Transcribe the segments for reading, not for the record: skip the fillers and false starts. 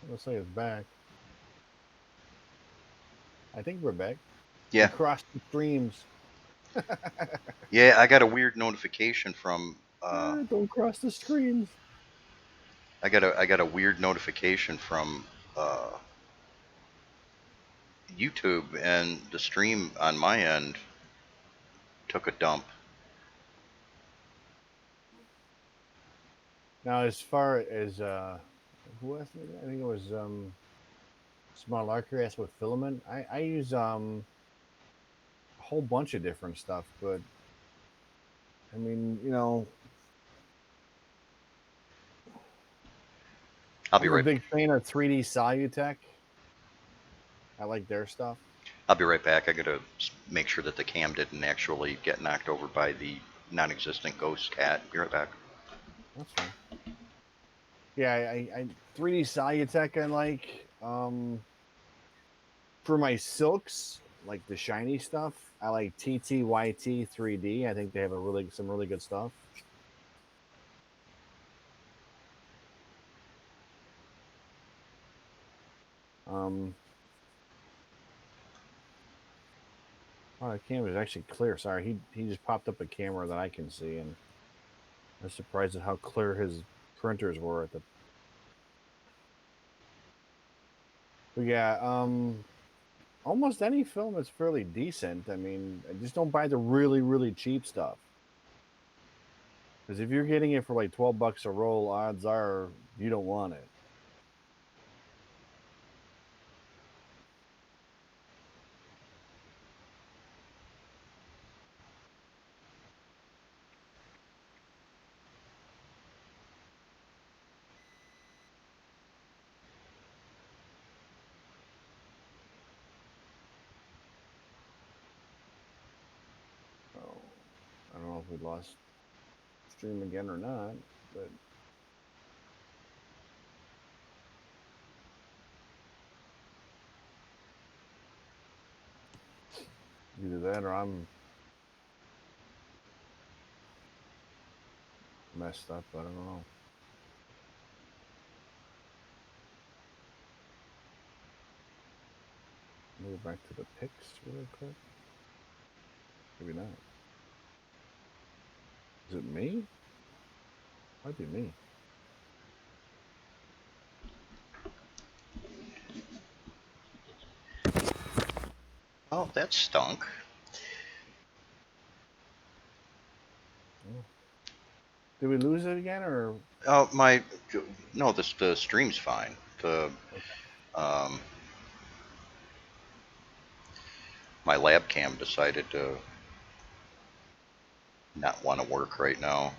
Looks like it's back. I think we're back. We Yeah, crossed the streams. yeah. I got a weird notification from. Don't cross the streams. I got a weird notification from YouTube, and the stream on my end took a dump. Now, as far as who asked me that? I think it was Small Larker asked with filament. I use a whole bunch of different stuff, but I mean, I'll be I'm a right. big fan of 3D Solutech. I like their stuff. I'll be right back. I gotta make sure that the cam didn't actually get knocked over by the non-existent ghost cat. Be right back. That's fine. Yeah, I 3D Solutech I like. For my silks, like the shiny stuff, I like TTYT 3D. I think they have some really good stuff. Um, oh, the camera is actually clear. Sorry, he just popped up a camera that I can see, and I'm surprised at how clear his printers were at the. But yeah, almost any film is fairly decent. I mean, I just don't buy the really cheap stuff. Because if you're getting it for like $12 a roll, odds are you don't want it. Oh, I don't know if we lost stream again or not, but either that or I'm messed up. I don't know. Move back to the pics really quick. Maybe not. Is it me? Might be me. Oh, that stunk. Oh. Did we lose it again, or Oh my, no, the stream's fine. The okay. um, my lab cam decided to not want to work right now.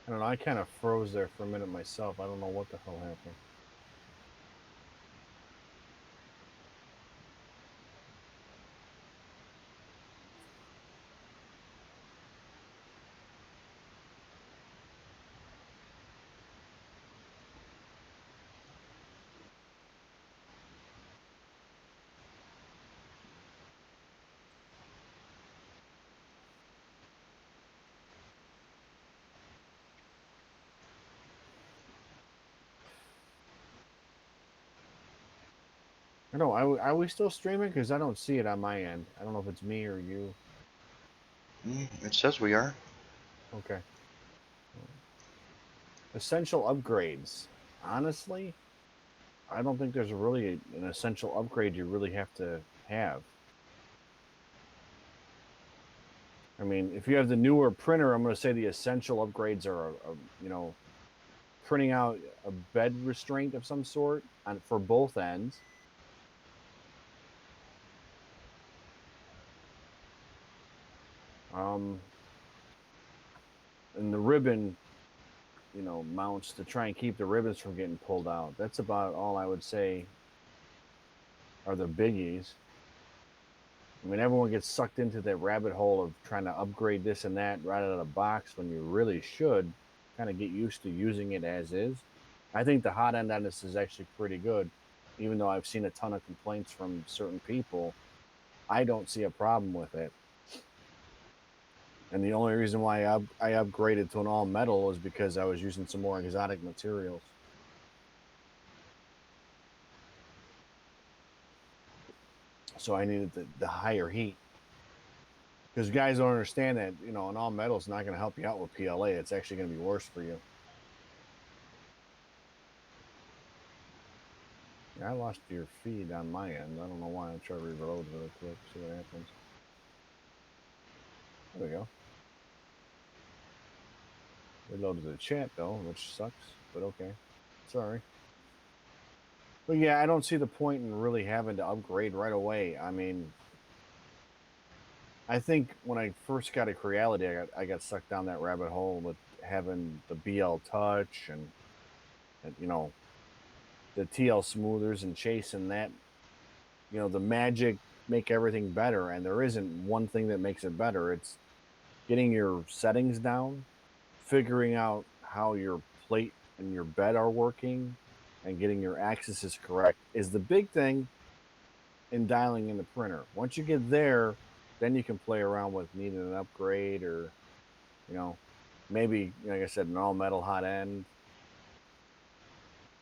I don't know. I kind of froze there for a minute myself. I don't know what the hell happened. I know. Are we still streaming? Because I don't see it on my end. I don't know if it's me or you. It says we are. Okay. Essential upgrades. Honestly, I don't think there's really an essential upgrade you really have to have. I mean, if you have the newer printer, I'm going to say the essential upgrades are, printing out a bed restraint of some sort for both ends. Um, and the ribbon, mounts to try and keep the ribbons from getting pulled out. That's about all I would say are the biggies. I mean, everyone gets sucked into that rabbit hole of trying to upgrade this and that right out of the box when you really should kind of get used to using it as is. I think the hot end on this is actually pretty good, even though I've seen a ton of complaints from certain people. I don't see a problem with it. And the only reason why I upgraded to an all metal is because I was using some more exotic materials. So I needed the higher heat. Because guys don't understand that, an all metal is not going to help you out with PLA. It's actually going to be worse for you. Yeah, I lost your feed on my end. I don't know why. I'll try to reload really quick, see what happens. There we go. Reloaded the chat though, which sucks, but okay. Sorry. But yeah, I don't see the point in really having to upgrade right away. I mean, I think when I first got a Creality, I got sucked down that rabbit hole with having the BL Touch and the TL smoothers and chasing that. The magic make everything better, and there isn't one thing that makes it better. It's getting your settings down, figuring out how your plate and your bed are working, and getting your axes correct is the big thing in dialing in the printer. Once you get there, then you can play around with needing an upgrade or, you know, maybe, like I said, an all metal hot end.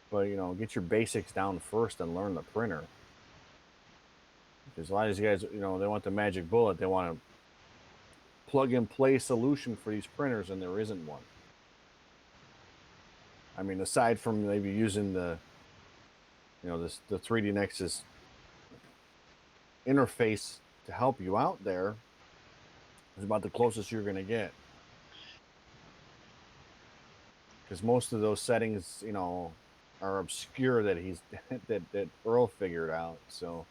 But, get your basics down first and learn the printer. Because a lot of these guys, they want the magic bullet. They want a plug and play solution for these printers, and there isn't one. I mean, aside from maybe using the 3D Nexus interface to help you out there, is about the closest you're going to get. Because most of those settings, are obscure that he's that Earl figured out. So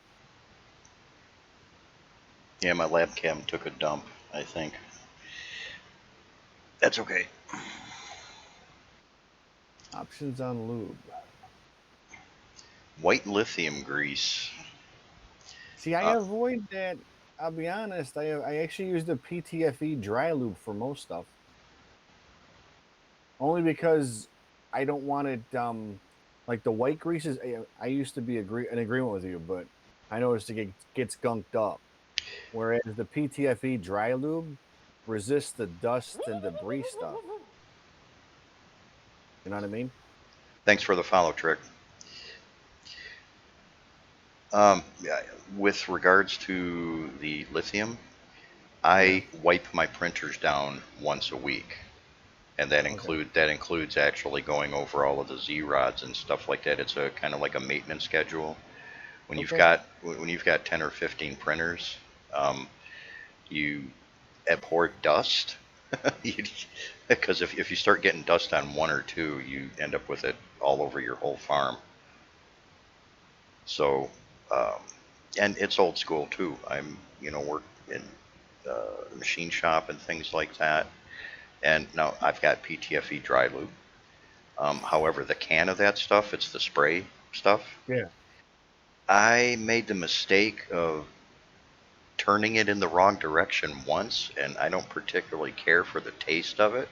Yeah, my lab cam took a dump, I think. That's okay. options on lube. White lithium grease. See, I Uh, avoid that. I'll be honest. I actually use the PTFE dry lube for most stuff, only because I don't want it. Like the white greases, I used to be in agreement with you, but I noticed it gets gunked up. Whereas the PTFE dry lube resists the dust and debris stuff. You know what I mean? Thanks for the follow, Trick. Yeah, with regards to the lithium, Yeah. I wipe my printers down once a week, and Okay. that includes actually going over all of the Z rods and stuff like that. It's a kind of like a maintenance schedule. Okay. When you've got 10 or 15 printers, you abhor dust. Because if you start getting dust on one or two, you end up with it all over your whole farm. So, um, and it's old school too. Work in the machine shop and things like that. And now I've got PTFE dry lube. However, the can of that stuff, it's the spray stuff. Yeah. I made the mistake of turning it in the wrong direction once, and I don't particularly care for the taste of it.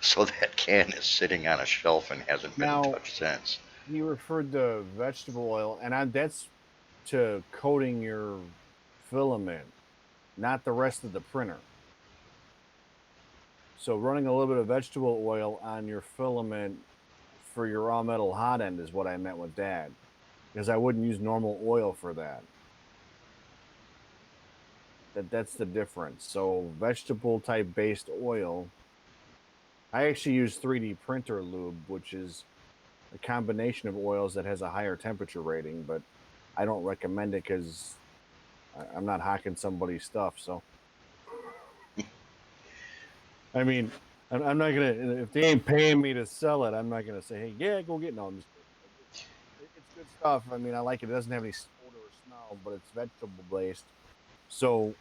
So that can is sitting on a shelf and hasn't been Now touched since. you referred to vegetable oil, and that's to coating your filament, not the rest of the printer. So running a little bit of vegetable oil on your filament for your all metal hot end is what I meant with that, because I wouldn't use normal oil for that. That's the difference. So vegetable type based oil, I actually use 3D printer lube, which is a combination of oils that has a higher temperature rating, but I don't recommend it because I'm not hacking somebody's stuff. So I mean, I'm not gonna if they ain't paying me to sell it, I'm not gonna say, hey, yeah, go get. No, I'm just kidding. It's good stuff. I mean, I like it. It doesn't have any odor or smell, but it's vegetable based. So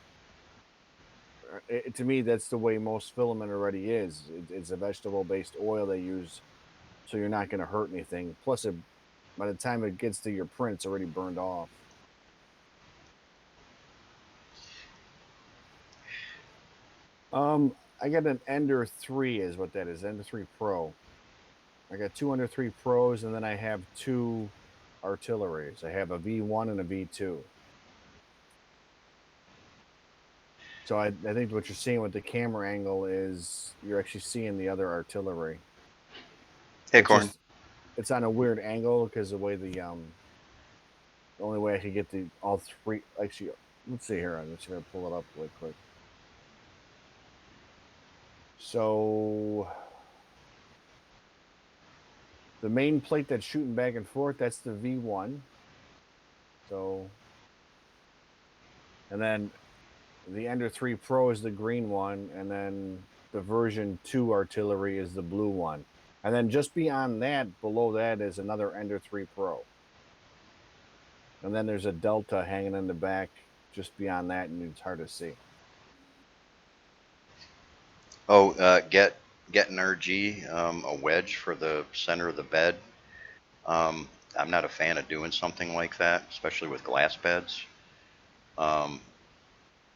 to me, that's the way most filament already is. It's a vegetable based oil they use, so you're not going to hurt anything. Plus, by the time it gets to your print, it's already burned off. I got an Ender 3, is what that is. Ender 3 Pro. I got two Ender 3 Pros, and then I have two artilleries. I have a V1 and a V2. So I think what you're seeing with the camera angle is you're actually seeing the other artillery. Hey, It's Corn. just it's on a weird angle because the way the only way I could get the all three actually let's see here. I'm just gonna pull it up really quick. So the main plate that's shooting back and forth, that's the V1. So and then the Ender 3 Pro is the green one, and then the version 2 artillery is the blue one. And then just beyond that, below that is another Ender 3 Pro. And then there's a Delta hanging in the back just beyond that, and it's hard to see. Oh, get an RG, a wedge for the center of the bed. I'm not a fan of doing something like that, especially with glass beds. Um,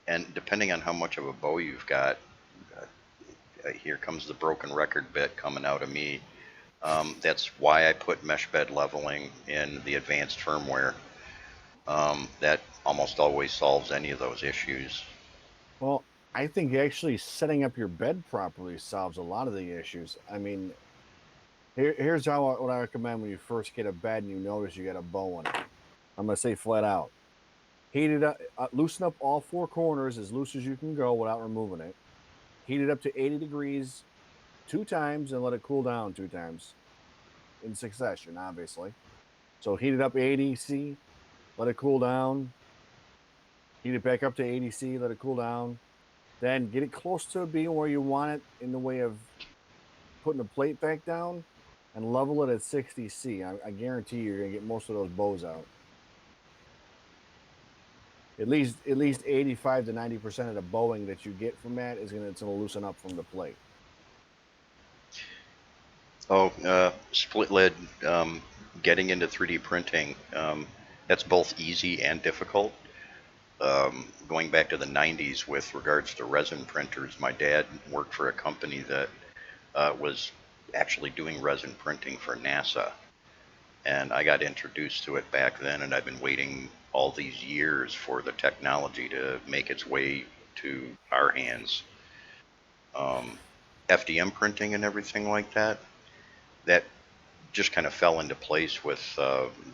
and depending on how much of a bow you've got, here comes the broken record bit coming out of me. That's why I put mesh bed leveling in the advanced firmware. That almost always solves any of those issues. Well, I think actually setting up your bed properly solves a lot of the issues. I mean, here's what I recommend when you first get a bed and you notice you got a bow in it. I'm going to say flat out heat it up, loosen up all four corners as loose as you can go without removing it. Heat it up to 80 degrees 2 times and let it cool down 2 times in succession, obviously. So heat it up 80 C, let it cool down, heat it back up to 80 C, let it cool down. Then get it close to being where you want it in the way of putting the plate back down and level it at 60 C. I guarantee you're going to get most of those bows out. At least 85 to 90% of the bowing that you get from that is going to loosen up from the plate. Oh, split lid, getting into 3D printing, that's both easy and difficult. Going back to the 90s with regards to resin printers, my dad worked for a company that was actually doing resin printing for NASA. And I got introduced to it back then, and I've been waiting all these years for the technology to make its way to our hands. Um, FDM printing and everything like that, that just kind of fell into place with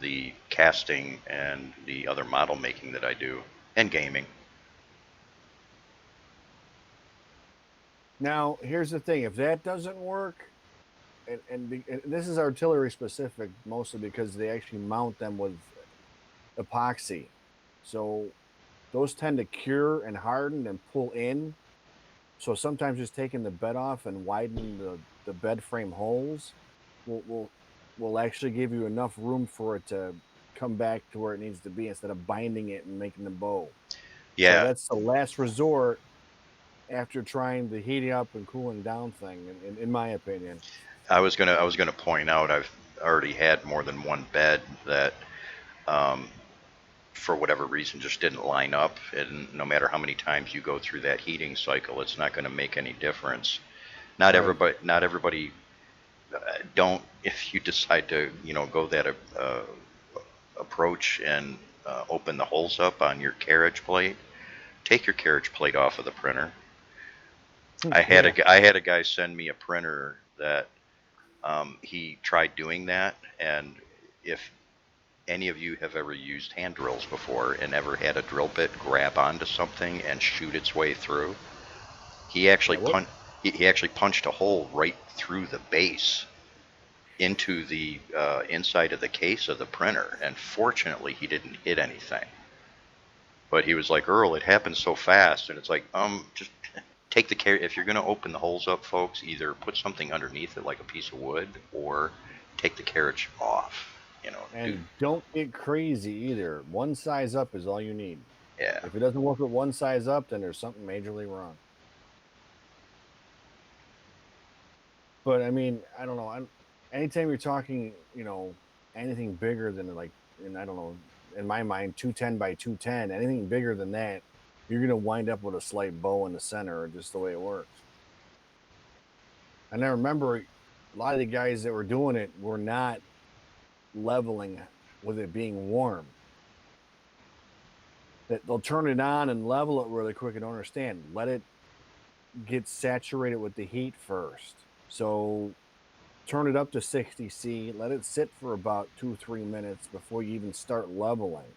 the casting and the other model making that I do, and gaming. Now, here's the thing: if that doesn't work, and this is artillery specific, mostly because they actually mount them with epoxy, so those tend to cure and harden and pull in. So sometimes just taking the bed off and widening the bed frame holes will will will actually give you enough room for it to come back to where it needs to be instead of binding it and making the bow. So Yeah, that's the last resort after trying the heating up and cooling down thing, in my opinion. I was gonna point out I've already had more than one bed that, um, for whatever reason, just didn't line up, and no matter how many times you go through that heating cycle, it's not going to make any difference. Right. Not everybody don't. If you decide to, go that approach and open the holes up on your carriage plate, take your carriage plate off of the printer. Yeah. I had a guy send me a printer that, he tried doing that, and if any of you have ever used hand drills before and ever had a drill bit grab onto something and shoot its way through, he actually Yeah. What? he actually punched a hole right through the base into the inside of the case of the printer, and fortunately he didn't hit anything. But he was like, Earl, it happened so fast, and it's like, just take the care. If you're going to open the holes up, folks, either put something underneath it like a piece of wood, or take the carriage off. Do And don't get crazy either. One size up is all you need. yeah. If it doesn't work with one size up, then there's something majorly wrong. But I mean, I don't know. Anytime you're talking, anything bigger than like, and I don't know, in my mind, 210 by 210, anything bigger than that, you're going to wind up with a slight bow in the center, just the way it works. And I remember a lot of the guys that were doing it were not leveling with it being warm. that they'll turn it on and level it really quick and don't understand. Let it get saturated with the heat first. So turn it up to 60°C, let it sit for about 2-3 minutes before you even start leveling.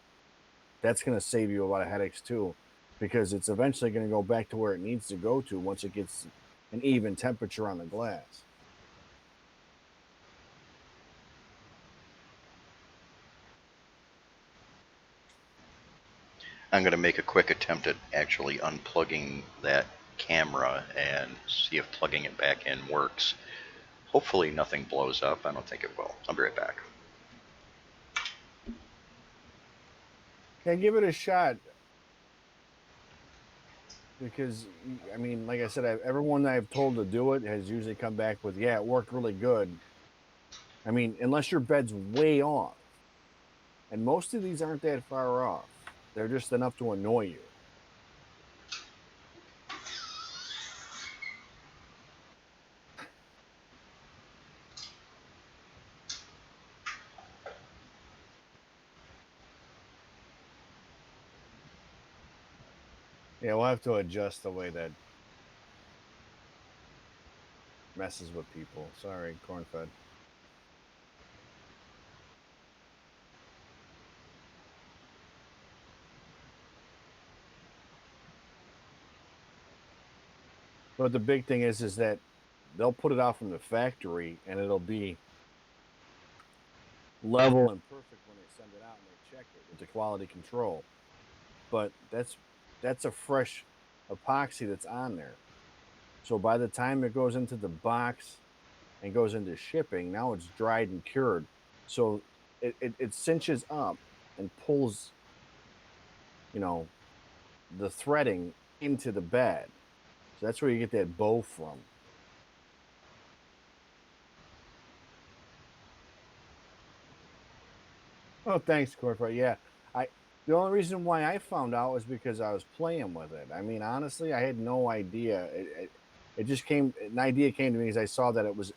That's going to save you a lot of headaches too, because it's eventually going to go back to where it needs to go to once it gets an even temperature on the glass. I'm going to make a quick attempt at actually unplugging that camera and see if plugging it back in works. Hopefully nothing blows up. I don't think it will. I'll be right back. Yeah, give it a shot, because I mean, like I said, everyone I've told to do it has usually come back with, yeah, it worked really good. I mean, unless your bed's way off, and most of these aren't that far off, they're just enough to annoy you. Yeah, we'll have to adjust the way that messes with people. Sorry, corn fed. But the big thing is that they'll put it out from the factory and it'll be level and perfect when they send it out and they check it with the quality control. But that's a fresh epoxy that's on there. So by the time it goes into the box and goes into shipping, now it's dried and cured. So it cinches up and pulls, you know, the threading into the bed. So that's where you get that bow from. Oh, thanks, Corporate. Yeah, I. The only reason why I found out was because I was playing with it. I mean, honestly, I had no idea. It just came. An idea came to me as I saw that it was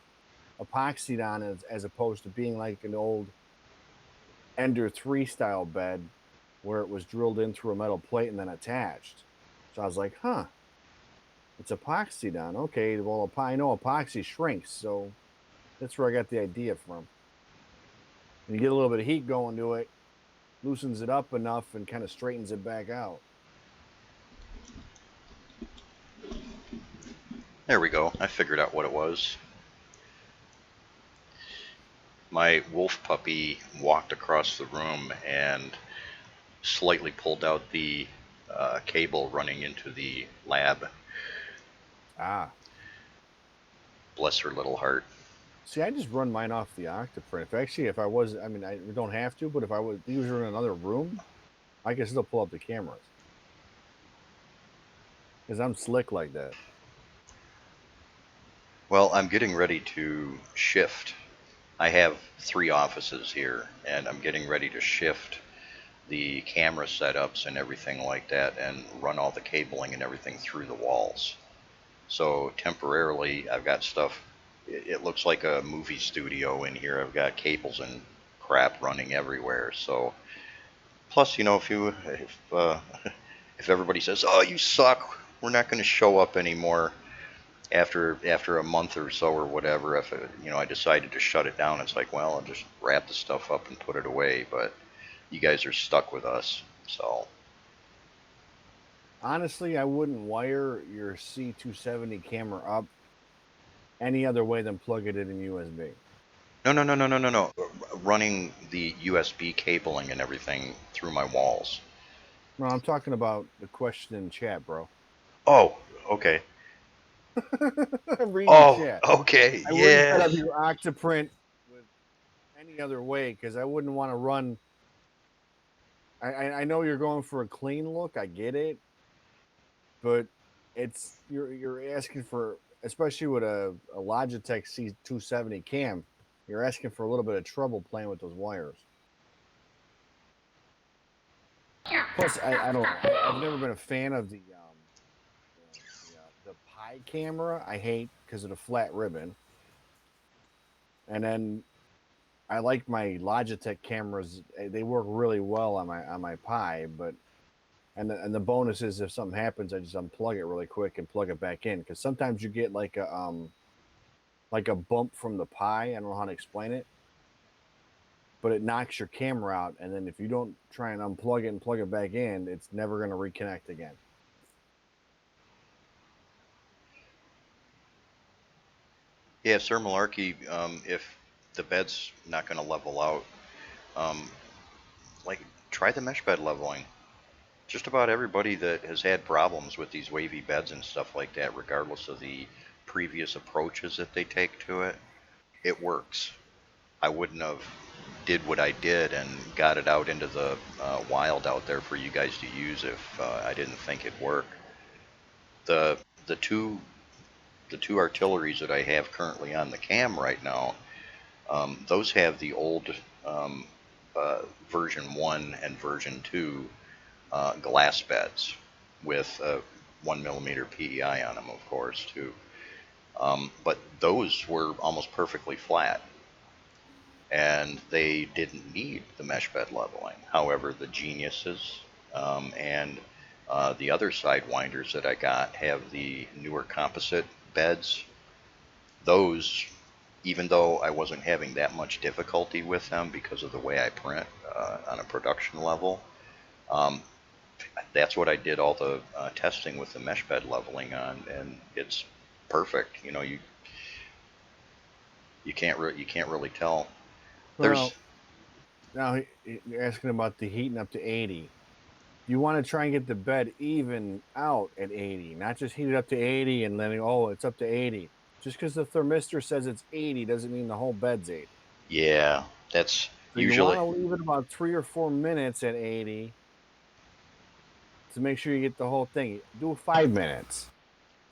epoxied on as opposed to being like an old Ender 3 style bed where it was drilled in through a metal plate and then attached. So I was like, huh, it's epoxied on. Okay, well, I know epoxy shrinks, so that's where I got the idea from. And you get a little bit of heat going to it, loosens it up enough, and kind of straightens it back out. There we go. I figured out what it was. My wolf puppy walked across the room and slightly pulled out the cable running into the lab. Ah, Bless her little heart. see, I just run mine off the Octoprint. If I was, I mean, I don't have to, but if I was use her in another room, I can still pull up the cameras because I'm slick like that. Well, I'm getting ready to shift. I have 3 offices here, and I'm getting ready to shift the camera setups and everything like that and run all the cabling and everything through the walls. So temporarily, I've got stuff. It looks like a movie studio in here. I've got cables and crap running everywhere. So plus, if everybody says, "Oh, you suck," we're not going to show up anymore after a month or so or whatever. If I decided to shut it down, it's like, well, I'll just wrap the stuff up and put it away. But you guys are stuck with us, so. Honestly, I wouldn't wire your C270 camera up any other way than plug it in USB. No, no, no, no, no, no, no. Running the USB cabling and everything through my walls. No, I'm talking about the question in chat, bro. Oh, okay. I'm reading Oh, chat. okay. I wouldn't set up Yes. your Octoprint with any other way because I wouldn't want to run. I know you're going for a clean look. I get it, but you're asking for, especially with a Logitech C270 cam, you're asking for a little bit of trouble playing with those wires. Plus, I don't know. I've never been a fan of the Pi camera. I hate because of the flat ribbon. And then I like my Logitech cameras. They work really well on my Pi, but And the bonus is if something happens, I just unplug it really quick and plug it back in. Because sometimes you get like a bump from the Pi. I don't know how to explain it, but it knocks your camera out. And then if you don't try and unplug it and plug it back in, it's never going to reconnect again. Yeah, Sir Malarkey, if the bed's not going to level out, um, like try the mesh bed leveling. Just about everybody that has had problems with these wavy beds and stuff like that, regardless of the previous approaches that they take to it, it works. I wouldn't have did what I did and got it out into the wild out there for you guys to use if I didn't think it'd work. The the two the two artilleries that I have currently on the cam right now, those have the old um, version 1 and version 2 glass beds with 1 millimeter PEI on them, of course, too. But those were almost perfectly flat, and they didn't need the mesh bed leveling. However, the Geniuses and the other sidewinders that I got have the newer composite beds. Those, even though I wasn't having that much difficulty with them because of the way I print on a production level, um, that's what I did all the testing with the mesh bed leveling on, and it's perfect. You know, you can't really tell. There's Well, now you're asking about the heating up to 80. You want to try and get the bed even out at 80, not just heat it up to 80 and then, oh, it's up to 80. Just because the thermistor says it's 80 doesn't mean the whole bed's 80. Yeah, that's So you want usually to leave it about 3 or 4 minutes at 80 to make sure you get the whole thing. Do 5 minutes.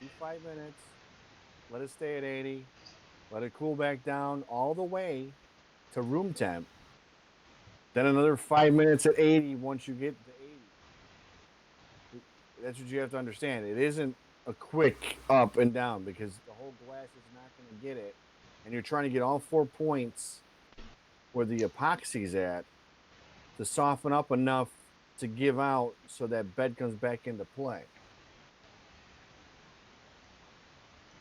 Do 5 minutes. Let it stay at 80. Let it cool back down all the way to room temp. Then another 5 minutes at 80 once you get to 80. That's what you have to understand. It isn't a quick up and down because the whole glass is not going to get it. And you're trying to get all 4 points where the epoxy's at to soften up enough to give out so that bed comes back into play.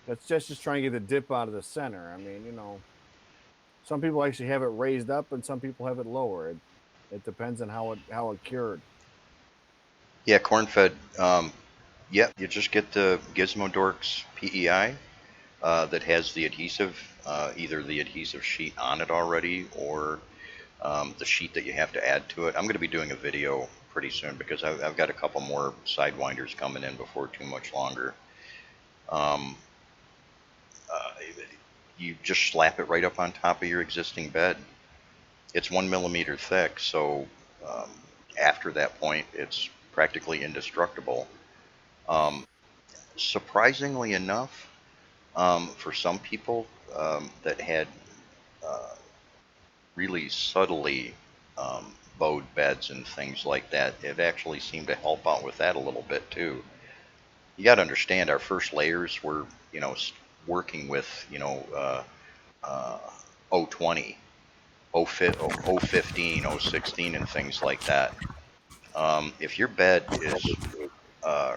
That's just trying to get the dip out of the center. I mean, some people actually have it raised up and some people have it lower. It depends on how it cured. yeah, corn fed. Yeah, you just get the Gizmo Dorks PEI that has the adhesive, either the adhesive sheet on it already or the sheet that you have to add to it. I'm going to be doing a video pretty soon because I've got a couple more sidewinders coming in before too much longer. Um, uh, you just slap it right up on top of your existing bed. It's 1 millimeter thick, so um, after that point, it's practically indestructible. Um, Surprisingly enough, for some people that had uh, really subtly bowed beds and things like that, it actually seemed to help out with that a little bit too. You got to understand, our first layers were, working with, uh, 020, 015, 016, and things like that. If your bed is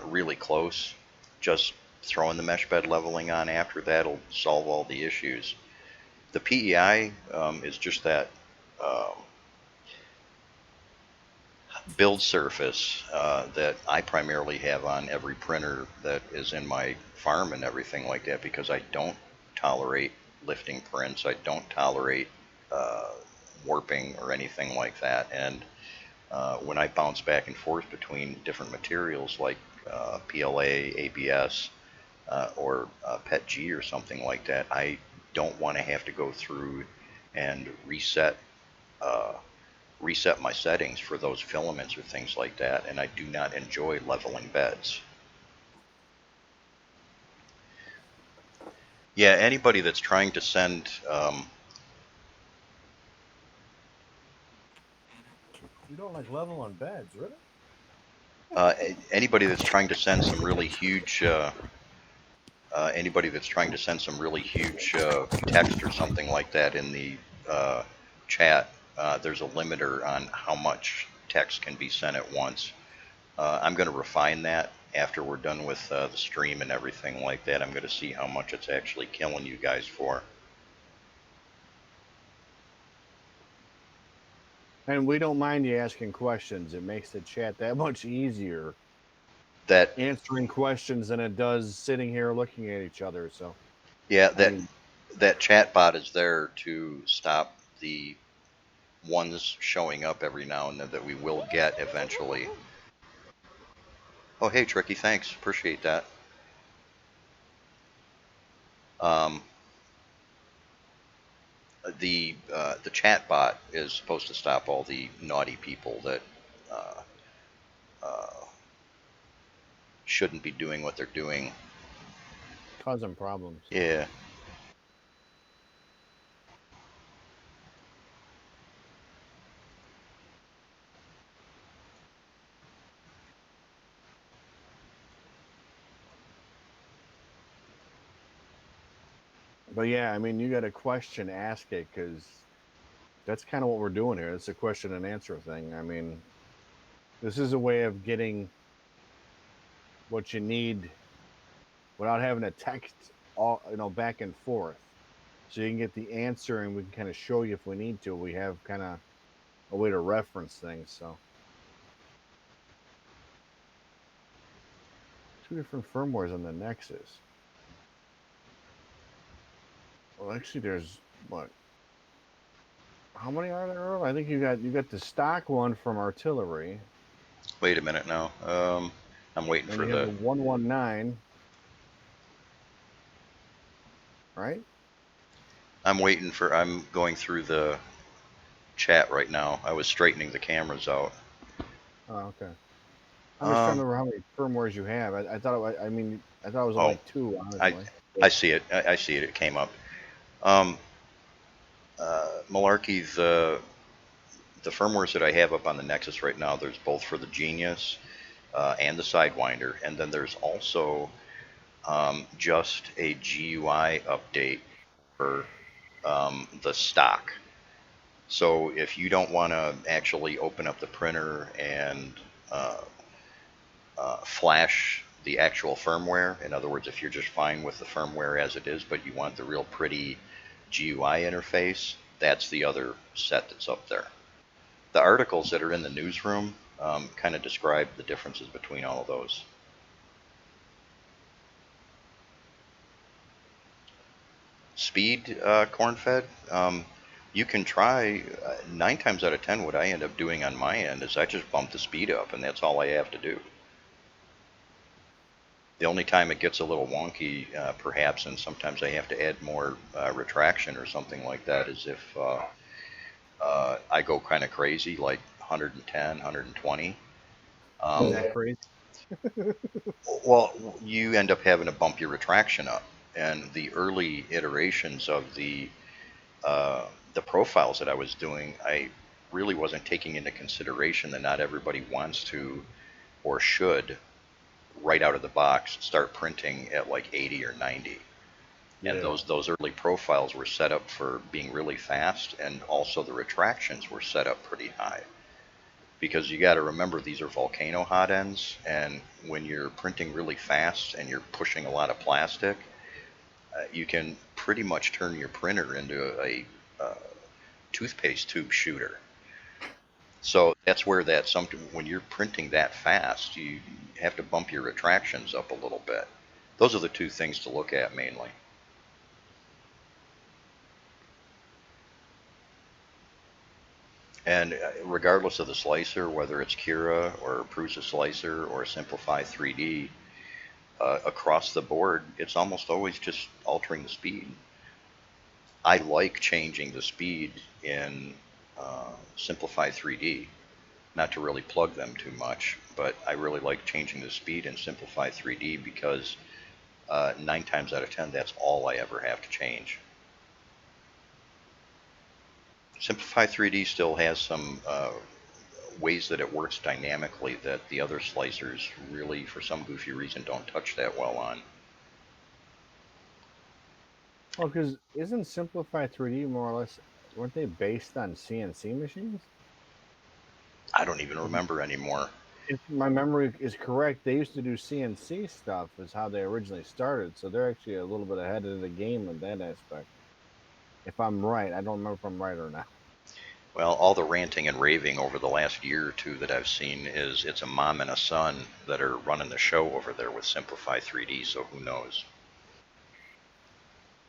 really close, just throwing the mesh bed leveling on after that'll solve all the issues. The PEI is just that um, build surface that I primarily have on every printer that is in my farm and everything like that because I don't tolerate lifting prints. I don't tolerate uh, warping or anything like that. And when I bounce back and forth between different materials like PLA, ABS, or PETG or something like that, I don't want to have to go through and uh, reset my settings for those filaments or things like that, and I do not enjoy leveling beds. Yeah, anybody that's trying to send You don't like level on beds, really? anybody that's trying to send some really huge anybody that's trying to send some really huge text or something like that in the uh, chat, there's a limiter on how much text can be sent at once. I'm going to refine that after we're done with the stream and everything like that. I'm going to see how much it's actually killing you guys for. And we don't mind you asking questions. It makes the chat that much easier That answering questions than it does sitting here looking at each other. So, yeah, I that mean, that chat bot is there to stop the ones showing up every now and then that we will get eventually. Oh, hey, Tricky, thanks. Appreciate that. Um, the chat bot is supposed to stop all the naughty people that uh, uh, shouldn't be doing what they're doing. causing problems. Yeah. But yeah, I mean, you got a question, ask it, because that's kind of what we're doing here. It's a question and answer thing. I mean, this is a way of getting what you need without having to text all back and forth. So you can get the answer, and we can kind of show you if we need to. We have kind of a way to reference things. So two different firmwares on the Nexus. Well, actually, there's what? How many are there, Earl? I think you got the stock one from artillery, Wait a minute now. I'm waiting and for you have the. the 119, right? I'm waiting for. I'm going through the chat right now. I was straightening the cameras out. Oh, okay. I'm just trying to Um. remember how many firmwares you have. I thought I mean I thought it was Oh, only two, I honestly. I see it. I see it. It came up. Um. Malarkey, the firmwares that I have up on the Nexus right now, there's both for the Genius and the Sidewinder, and then there's also just a GUI update for the stock. So if you don't want to actually open up the printer and uh, flash the actual firmware, in other words, if you're just fine with the firmware as it is, but you want the real pretty GUI interface, that's the other set that's up there. The articles that are in the newsroom kind of describe the differences between all of those. Speed corn-fed, you can try. 9 times out of 10, what I end up doing on my end is I just bump the speed up, and that's all I have to do. The only time it gets a little wonky, perhaps, and sometimes I have to add more retraction or something like that, is if I go kind of crazy, like 110, 120. Is Um, that crazy? well, you end up having to bump your retraction up, and the early iterations of the profiles that I was doing, I really wasn't taking into consideration that not everybody wants to or should right out of the box start printing at like 80 or 90. And Yeah. those early profiles were set up for being really fast, and also the retractions were set up pretty high. Because you got to remember these are volcano hot ends, and when you're printing really fast and you're pushing a lot of plastic, you can pretty much turn your printer into a toothpaste tube shooter. So that's where when you're printing that fast, you have to bump your retractions up a little bit. Those are the two things to look at mainly. And regardless of the slicer, whether it's Cura or Prusa Slicer or Simplify 3D, across the board, it's almost always just altering the speed. I like changing the speed in Simplify 3D, not to really plug them too much, but I really like changing the speed in Simplify 3D because 9 times out of 10, that's all I ever have to change. Simplify 3D still has some ways that it works dynamically that the other slicers really, for some goofy reason, don't touch that well on. Well, because isn't Simplify 3D more or less, weren't they based on CNC machines? I don't even remember anymore. if my memory is correct, they used to do CNC stuff, is how they originally started. So they're actually a little bit ahead of the game in that aspect. If I'm right, I don't remember if I'm right or not. Well, all the ranting and raving over the last year or two that I've seen is it's a mom and a son that are running the show over there with Simplify 3D, so who knows?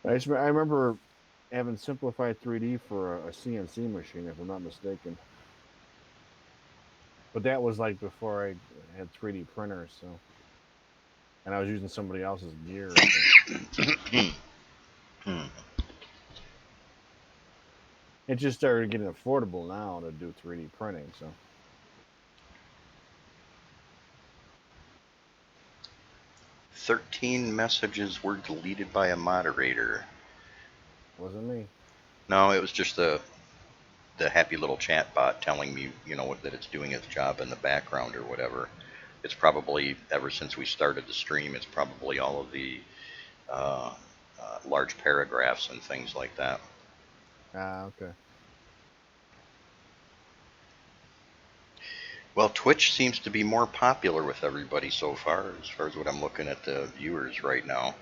I remember having simplified 3D for a CNC machine, if I'm not mistaken. But that was like before I had 3D printers, so and I was using somebody else's gear. So Hmm. it just started getting affordable now to do 3D printing. So 13 messages were deleted by a moderator. it wasn't me. No, it was just the happy little chat bot telling me, that it's doing its job in the background or whatever. It's probably, ever since we started the stream, it's probably all of the uh, large paragraphs and things like that. Ah, okay. Well, Twitch seems to be more popular with everybody so far as what I'm looking at the viewers right now.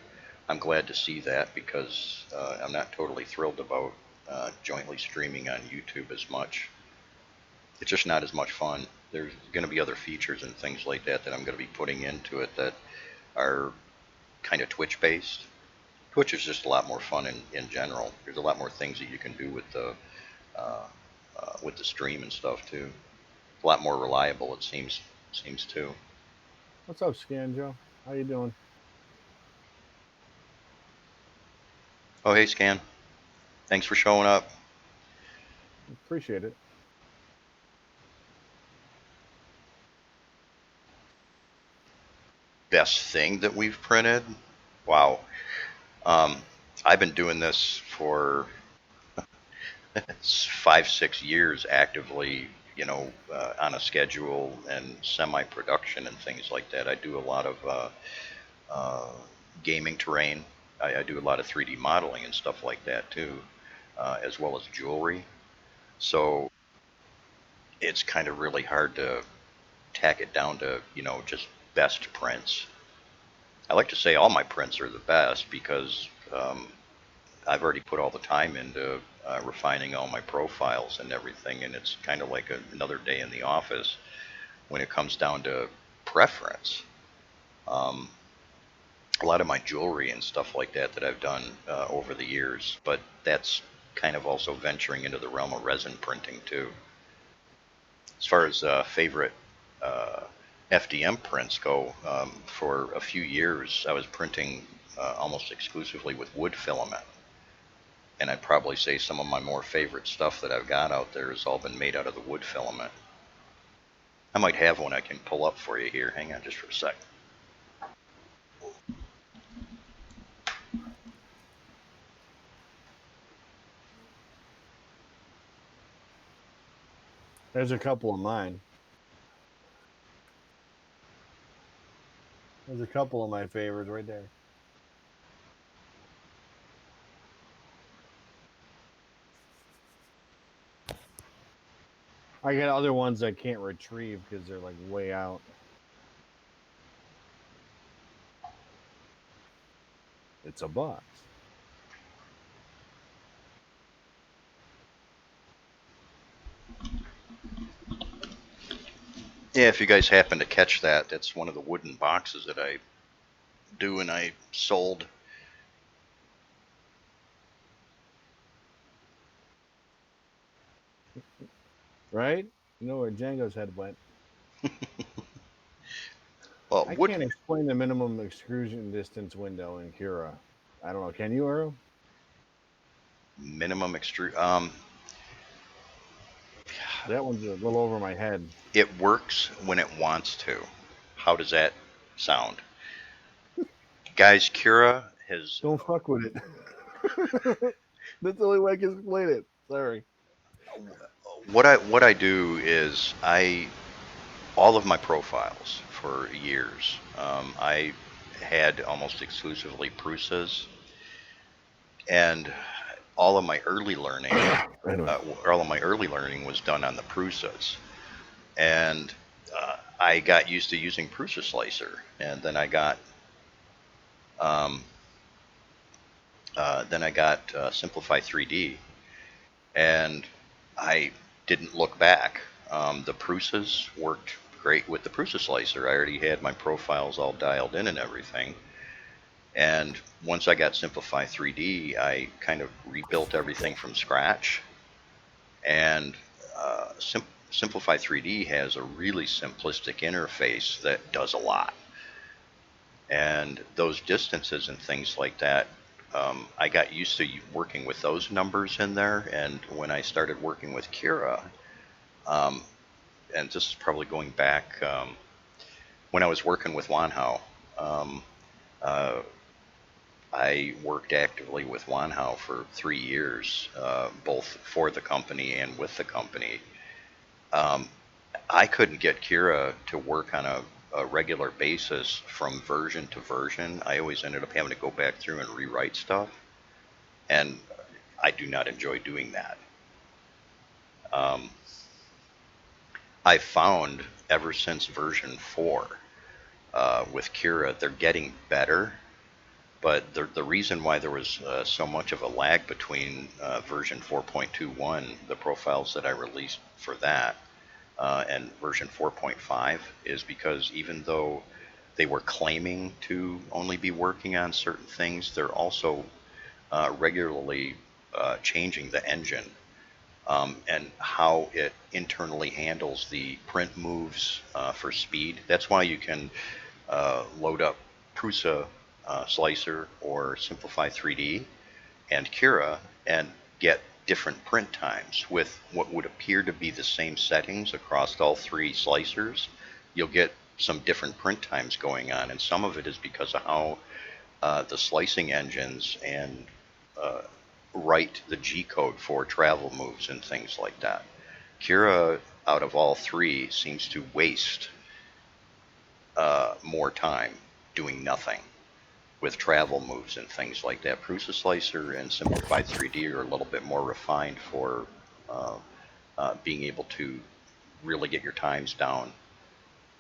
I'm glad to see that because I'm not totally thrilled about jointly streaming on YouTube as much. It's just not as much fun. There's going to be other features and things like that I'm going to be putting into it that are kind of Twitch based. Twitch is just a lot more fun in general. There's a lot more things that you can do uh, with the stream and stuff too. A lot more reliable it seems too. What's up, Scan Joe? How you doing? Oh hey Scan, thanks for showing up. Appreciate it. Best thing that we've printed? Wow. Um, I've been doing this for 5 6 years actively, on a schedule and semi-production and things like that. I do a lot of uh, gaming terrain. I do a lot of 3D modeling and stuff like that too, as well as jewelry. So it's kind of really hard to tack it down to, just best prints. I like to say all my prints are the best because I've already put all the time into refining all my profiles and everything, and it's kind of like another day in the office when it comes down to preference. Um, a lot of my jewelry and stuff like that I've done over the years, but that's kind of also venturing into the realm of resin printing too. As far as favorite uh, FDM prints go, for a few years I was printing almost exclusively with wood filament. And I'd probably say some of my more favorite stuff that I've got out there has all been made out of the wood filament. I might have one I can pull up for you here. Hang on just for a sec. There's a couple of mine. There's a couple of my favorites right there. I got other ones I can't retrieve because they're like way out. It's a box. Yeah, if you guys happen to catch that, that's one of the wooden boxes that I do and I sold. Right? You know where Django's head went. Well, I wood can't explain the minimum exclusion distance window in Cura. I don't know. Can you, Earl? minimum extrude. That one's a little over my head. It works when it wants to. How does that sound? Guys, Cura has Don't fuck with it. That's the only way I can explain it. Sorry. what I do is I all of my profiles for years. I had almost exclusively Prusas, and all of my early learning, Anyway. all of my early learning was done on the Prusas, and I got used to using Prusa Slicer, and um, then I got Simplify 3D, and I didn't look back. The Prusas worked great with the Prusa Slicer. I already had my profiles all dialed in and everything. And once I got Simplify 3D, I kind of rebuilt everything from scratch. And Simplify 3D has a really simplistic interface that does a lot. And those distances and things like that, I got used to working with those numbers in there. And when I started working with Kira, um, and this is probably going back when I was working with Wanhao, um, uh, I worked actively with Wanhao for 3 years, both for the company and with the company. Um, I couldn't get Kira to work on a regular basis from version to version. I always ended up having to go back through and rewrite stuff, and I do not enjoy doing that. Um, I found ever since version 4 with Kira, they're getting better. But the reason why there was so much of a lag between version 4.21, the profiles that I released for that, and version 4.5 is because even though they were claiming to only be working on certain things, they're also regularly changing the engine and how it internally handles the print moves for speed. That's why you can load up Prusa Slicer or Simplify 3D and Kira and get different print times with what would appear to be the same settings across all three slicers. You'll get some different print times going on, and some of it is because of how the slicing engines and uh, write the G code for travel moves and things like that. Kira, out of all three, seems to waste more time doing nothing with travel moves and things like that. Prusa Slicer and Simplified 3D are a little bit more refined for uh, being able to really get your times down.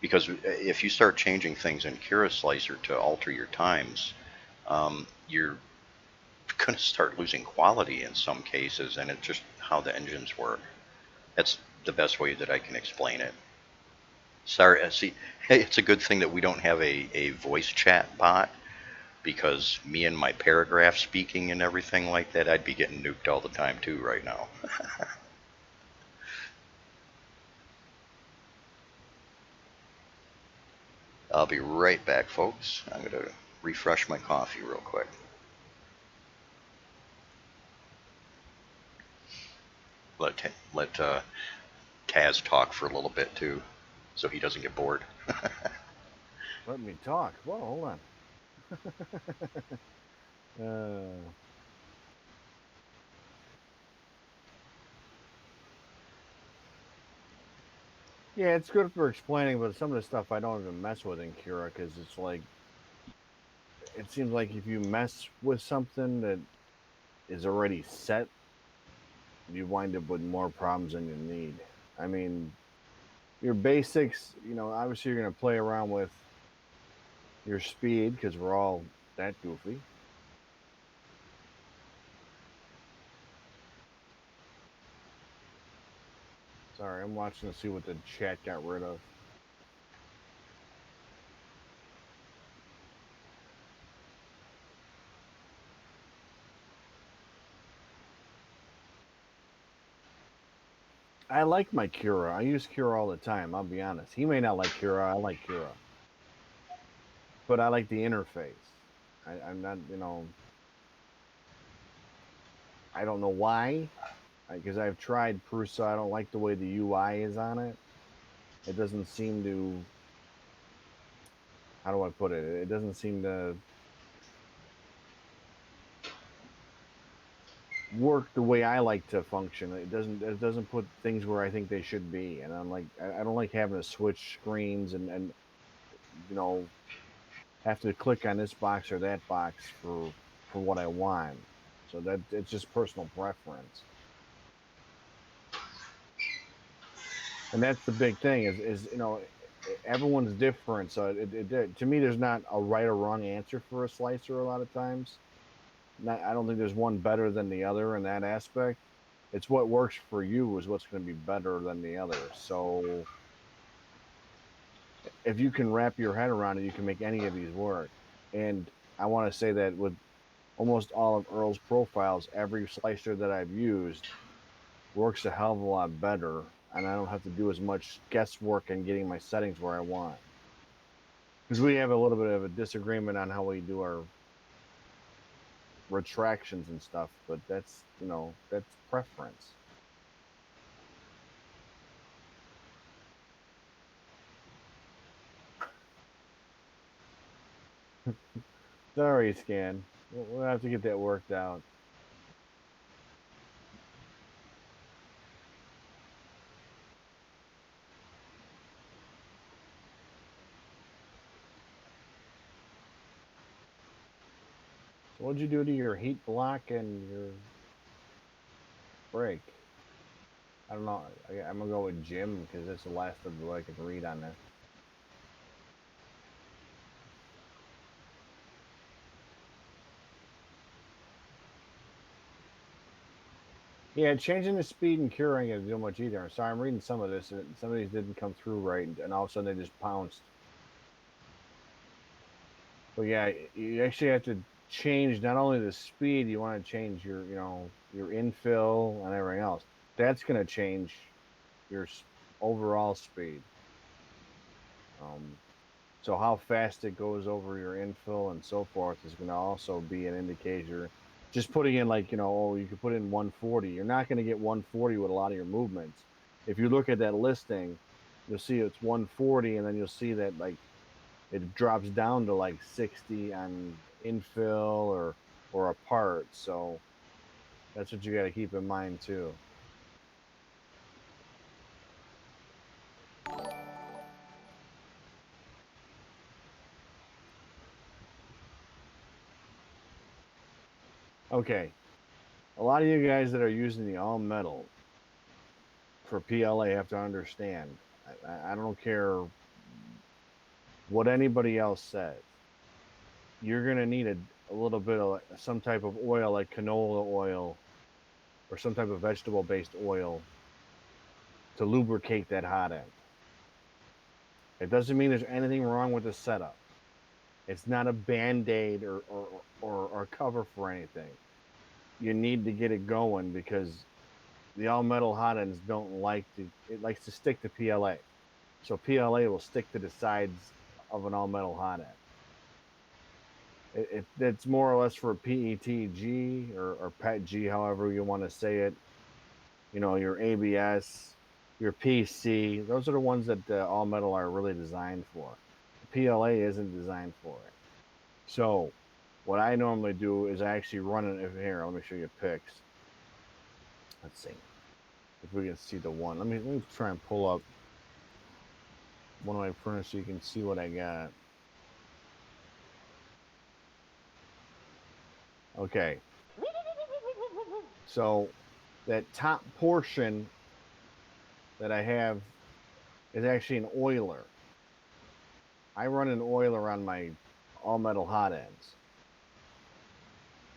Because if you start changing things in Kira Slicer to alter your times, you're going to start losing quality in some cases, and it's just how the engines work. That's the best way that I can explain it. Sorry, see, it's a good thing that we don't have a voice chat bot because me and my paragraph speaking and everything like that, I'd be getting nuked all the time too right now. I'll be right back, folks. I'm going to refresh my coffee real quick. Let Taz talk for a little bit too, so he doesn't get bored. Let me talk. Whoa, hold on. Yeah, it's good for explaining, but some of the stuff I don't even mess with in Cura because it's like it seems like if you mess with something that is already set, you wind up with more problems than you need. I mean, your basics, obviously you're going to play around with your speed because we're all that goofy. Sorry, I'm watching to see what the chat got rid of. I like my Cura. I use Cura all the time. I'll be honest. He may not like Cura. I like Cura, but I like the interface. I'm not, I don't know why, because I've tried Prusa. I don't like the way the UI is on it. It doesn't seem to. How do I put it? It doesn't seem to work the way I like to function. It doesn't. It doesn't put things where I think they should be. And I'm like, I don't like having to switch screens and you know have to click on this box or that box for what I want. So that it's just personal preference. And that's the big thing is everyone's different. So to me, there's not a right or wrong answer for a slicer. A lot of times, I don't think there's one better than the other in that aspect. It's what works for you is what's going to be better than the other. So if you can wrap your head around it, you can make any of these work. And I want to say that with almost all of Earl's profiles, every slicer that I've used works a hell of a lot better, and I don't have to do as much guesswork in getting my settings where I want. Because we have a little bit of a disagreement on how we do our retractions and stuff, but that's preference. Sorry, Scan. We'll have to get that worked out. So what'd you do to your heat block and your brake? I don't know. I'm gonna go with Jim because that's the last of what I can read on there. Yeah, changing the speed and curing is do much either. Sorry, I'm reading some of this. Some of these didn't come through right, and all of a sudden they just pounced. But yeah, you actually have to change not only the speed. You want to change your infill and everything else. That's going to change your overall speed. Um, so how fast it goes over your infill and so forth is going to also be an indicator. Just putting in oh, you could put in 140. You're not going to get 140 with a lot of your movements. If you look at that listing, you'll see it's 140, and then you'll see that it drops down to like 60 on infill or a part. So that's what you got to keep in mind too. Okay, a lot of you guys that are using the all metal for PLA have to understand. I don't care what anybody else says. You're gonna need a little bit of some type of oil, like canola oil or some type of vegetable based oil, to lubricate that hot end. It doesn't mean there's anything wrong with the setup. It's not a band-aid or cover for anything. You need to get it going because the all metal hot ends don't like to, it likes to stick to PLA. So PLA will stick to the sides of an all metal hot end. It's more or less for PETG or PETG, however you want to say it. Your ABS, your PC, those are the ones that all metal are really designed for. PLA isn't designed for it. So what I normally do is I actually run it here. Let me show you pics. Let's see if we can see the one. Let me try and pull up one of my printers so you can see what I got. Okay. So that top portion that I have is actually an oiler. I run an oiler on my all metal hot ends,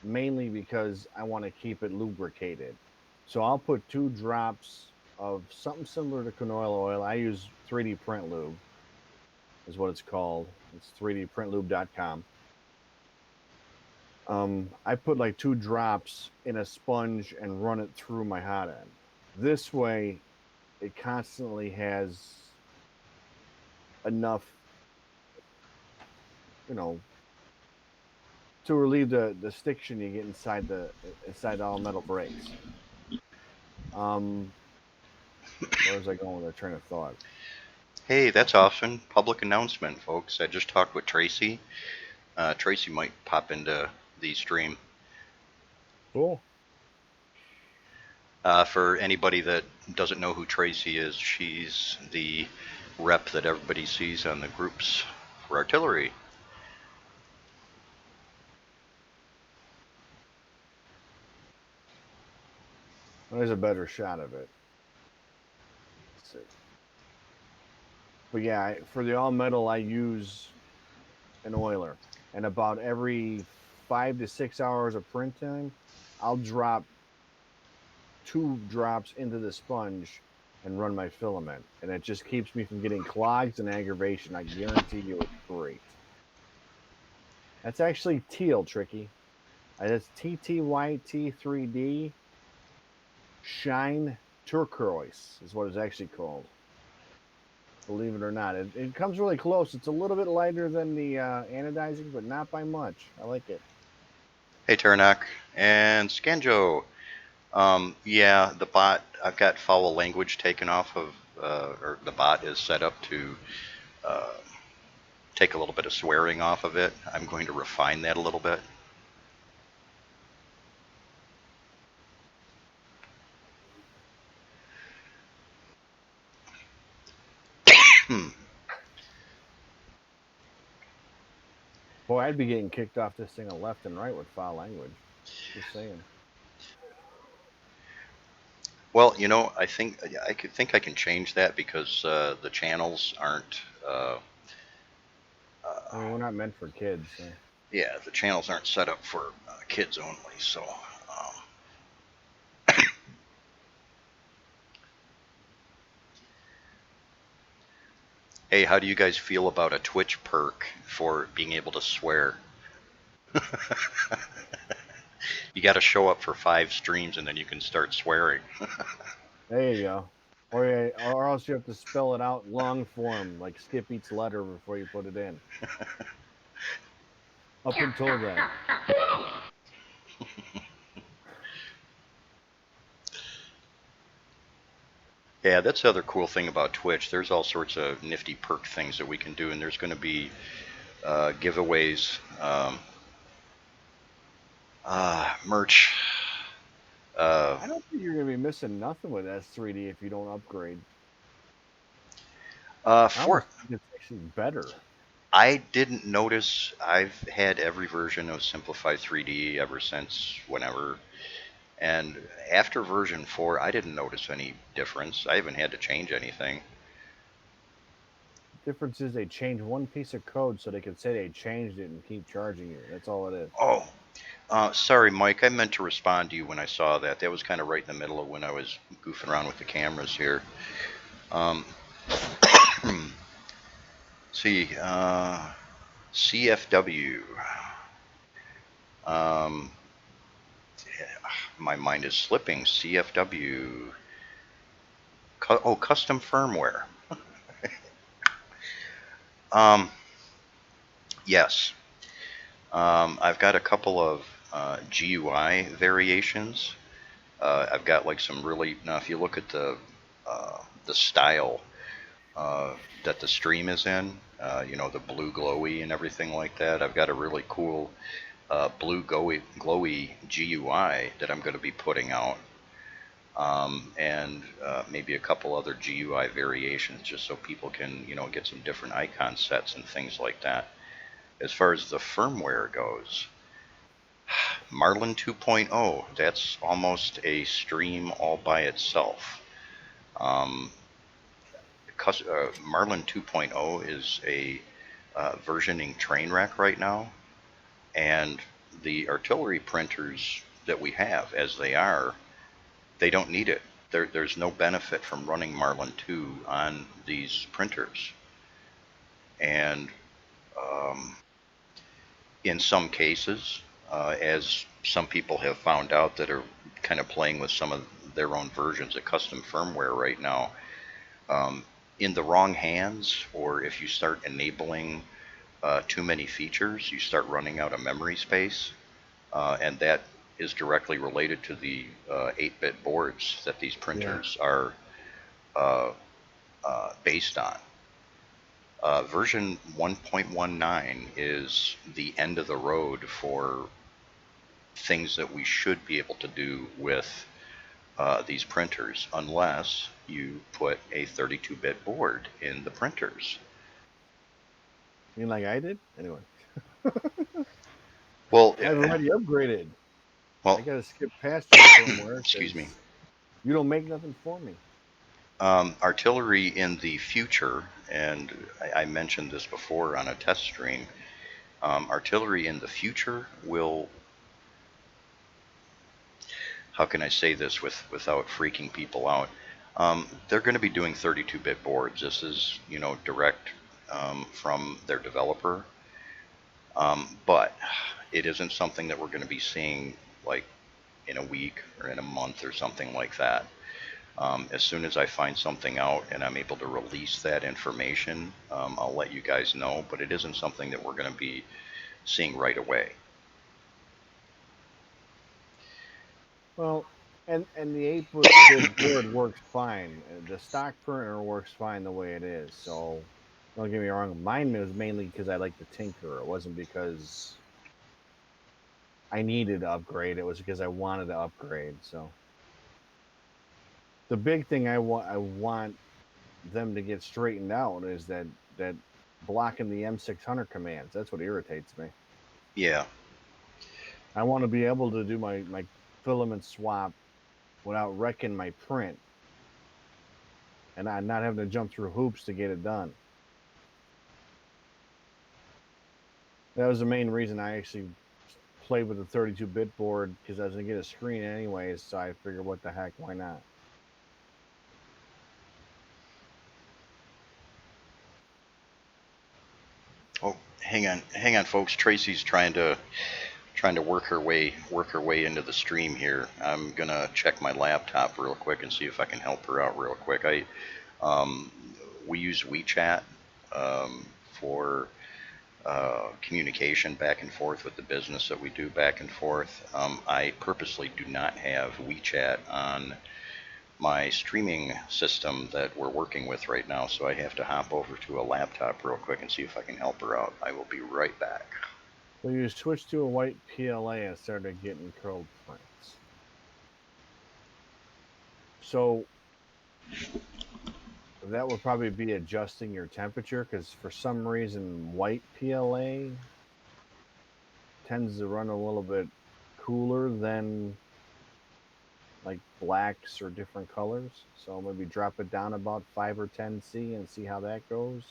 mainly because I want to keep it lubricated. So I'll put 2 drops of something similar to canola oil. I use 3D Print Lube, is what it's called. It's 3dprintlube.com. I put like 2 drops in a sponge and run it through my hot end. This way, it constantly has enough, you know, to relieve the stiction you get inside the all metal brakes. Um, where was I going with that train of thought? Hey, that's awesome. Public announcement, folks. I just talked with Tracy. Tracy might pop into the stream. Cool. For anybody that doesn't know who Tracy is, she's the rep that everybody sees on the groups for artillery. There's a better shot of it. Let's see. But yeah, for the all metal, I use an oiler, and about every 5 to 6 hours of print time, I'll drop 2 drops into the sponge and run my filament, and it just keeps me from getting clogs and aggravation. I guarantee you, it's great. That's actually teal, Tricky. That's TTYT3D Shine Turquoise is what it's actually called. Believe it or not, it comes really close. It's a little bit lighter than the anodizing, but not by much. I like it. Hey, Tarnak and Scanjo. Yeah, the bot, I've got foul language taken off of, or the bot is set up to uh, take a little bit of swearing off of it. I'm going to refine that a little bit. Hmm. Boy, I'd be getting kicked off this thing on left and right with foul language. Just saying. Well, I think I can change that because the channels aren't. I mean, we're not meant for kids, so. Yeah, the channels aren't set up for kids only. So, hey, how do you guys feel about a Twitch perk for being able to swear? You got to show up for 5 streams and then you can start swearing. There you go. Or else you have to spell it out long form, like skip each letter before you put it in. Up until then. Yeah, that's the other cool thing about Twitch. There's all sorts of nifty perk things that we can do, and there's going to be giveaways, merch. I don't think you're gonna be missing nothing with S3D if you don't upgrade. I For almost think it's actually better. I didn't notice. I've had every version of Simplify 3D ever since whenever, and after version 4, I didn't notice any difference. I haven't had to change anything. The difference is they changed one piece of code so they can say they changed it and keep charging you. That's all it is. Oh, sorry, Mike. I meant to respond to you when I saw that. That was kind of right in the middle of when I was goofing around with the cameras here. Um, see, CFW. Um, my mind is slipping. CFW. Custom firmware. Um, yes. I've got a couple of GUI variations. I've got like some really now. If you look at the style that the stream is in, the blue glowy and everything like that. I've got a really cool blue glowy GUI that I'm going to be putting out, and maybe a couple other GUI variations just so people can get some different icon sets and things like that. As far as the firmware goes, Marlin 2.0, that's almost a stream all by itself. Um, Marlin 2.0 is a versioning train wreck right now, and the artillery printers that we have, as they are, they don't need it. There's no benefit from running Marlin 2 on these printers. And um, in some cases, as some people have found out that are kind of playing with some of their own versions of custom firmware right now, um, in the wrong hands, or if you start enabling too many features, you start running out of memory space, and that is directly related to the 8-bit boards that these Yeah. printers are uh, based on. Version 1.19 is the end of the road for things that we should be able to do with these printers, unless you put a 32-bit board in the printers. You mean like I did? Anyway. Well, I've already upgraded. I well, gotta skip past your firmware excuse me. because you don't make nothing for me. Artillery in the future, and I mentioned this before on a test stream, artillery in the future will, how can I say this without freaking people out? They're going to be doing 32-bit boards. This is, direct from their developer. But it isn't something that we're going to be seeing like in a week or in a month or something like that. As soon as I find something out and I'm able to release that information, I'll let you guys know, but it isn't something that we're going to be seeing right away. Well, and the 8-bit board works fine. The stock printer works fine the way it is. So don't get me wrong. Mine was mainly because I like to tinker. It wasn't because I needed to upgrade. It was because I wanted to upgrade. So the big thing I want them to get straightened out is that blocking the M600 commands. That's what irritates me. Yeah. I want to be able to do my filament swap without wrecking my print and I'm not having to jump through hoops to get it done. That was the main reason I actually played with the 32-bit board because I was gonna get a screen anyways. So I figured, what the heck, why not? Oh, hang on, folks. Tracy's trying to work her way into the stream here. I'm gonna check my laptop real quick and see if I can help her out real quick. Um, we use WeChat for communication back and forth with the business that we do back and forth. I purposely do not have WeChat on my streaming system that we're working with right now, so I have to hop over to a laptop real quick and see if I can help her out. I will be right back. So you switched to a white PLA and started getting curled prints. So that would probably be adjusting your temperature because for some reason white PLA tends to run a little bit cooler than like blacks or different colors. So maybe drop it down about 5 or 10 C and see how that goes.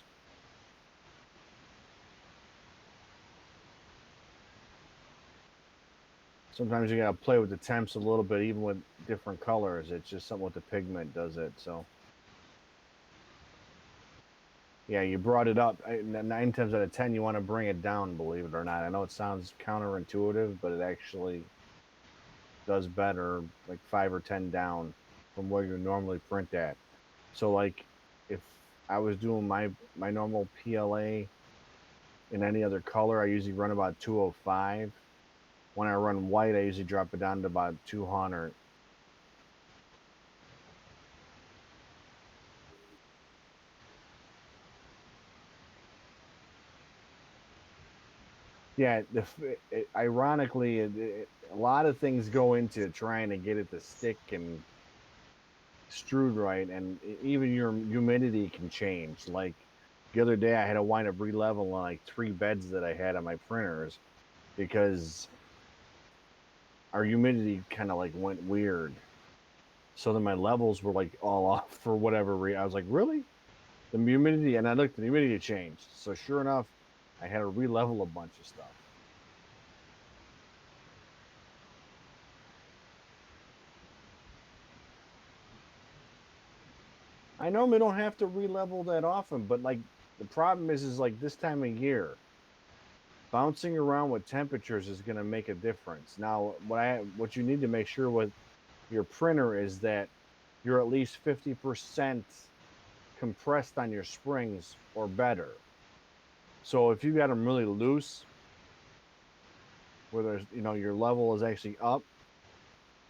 Sometimes you gotta play with the temps a little bit, even with different colors. It's just something with the pigment does it. So yeah, you brought it up. 9 times out of 10, you want to bring it down. Believe it or not, I know it sounds counterintuitive, but it actually does better, like 5 or 10 down from where you normally print at. So like, if I was doing my normal PLA in any other color, I usually run about 205. When I run white, I usually drop it down to about 200. Yeah, ironically, a lot of things go into trying to get it to stick and extrude right, and even your humidity can change. Like the other day, I had to wind up releveling like 3 beds that I had on my printers because our humidity kind of like went weird. So then my levels were like all off for whatever reason. I was like, really? The humidity, and I looked, the humidity changed. So sure enough, I had to relevel a bunch of stuff. I normally don't have to relevel that often, but like the problem is like this time of year, bouncing around with temperatures is going to make a difference. Now, what you need to make sure with your printer is that you're at least 50% compressed on your springs or better. So if you got them really loose, where there's your level is actually up,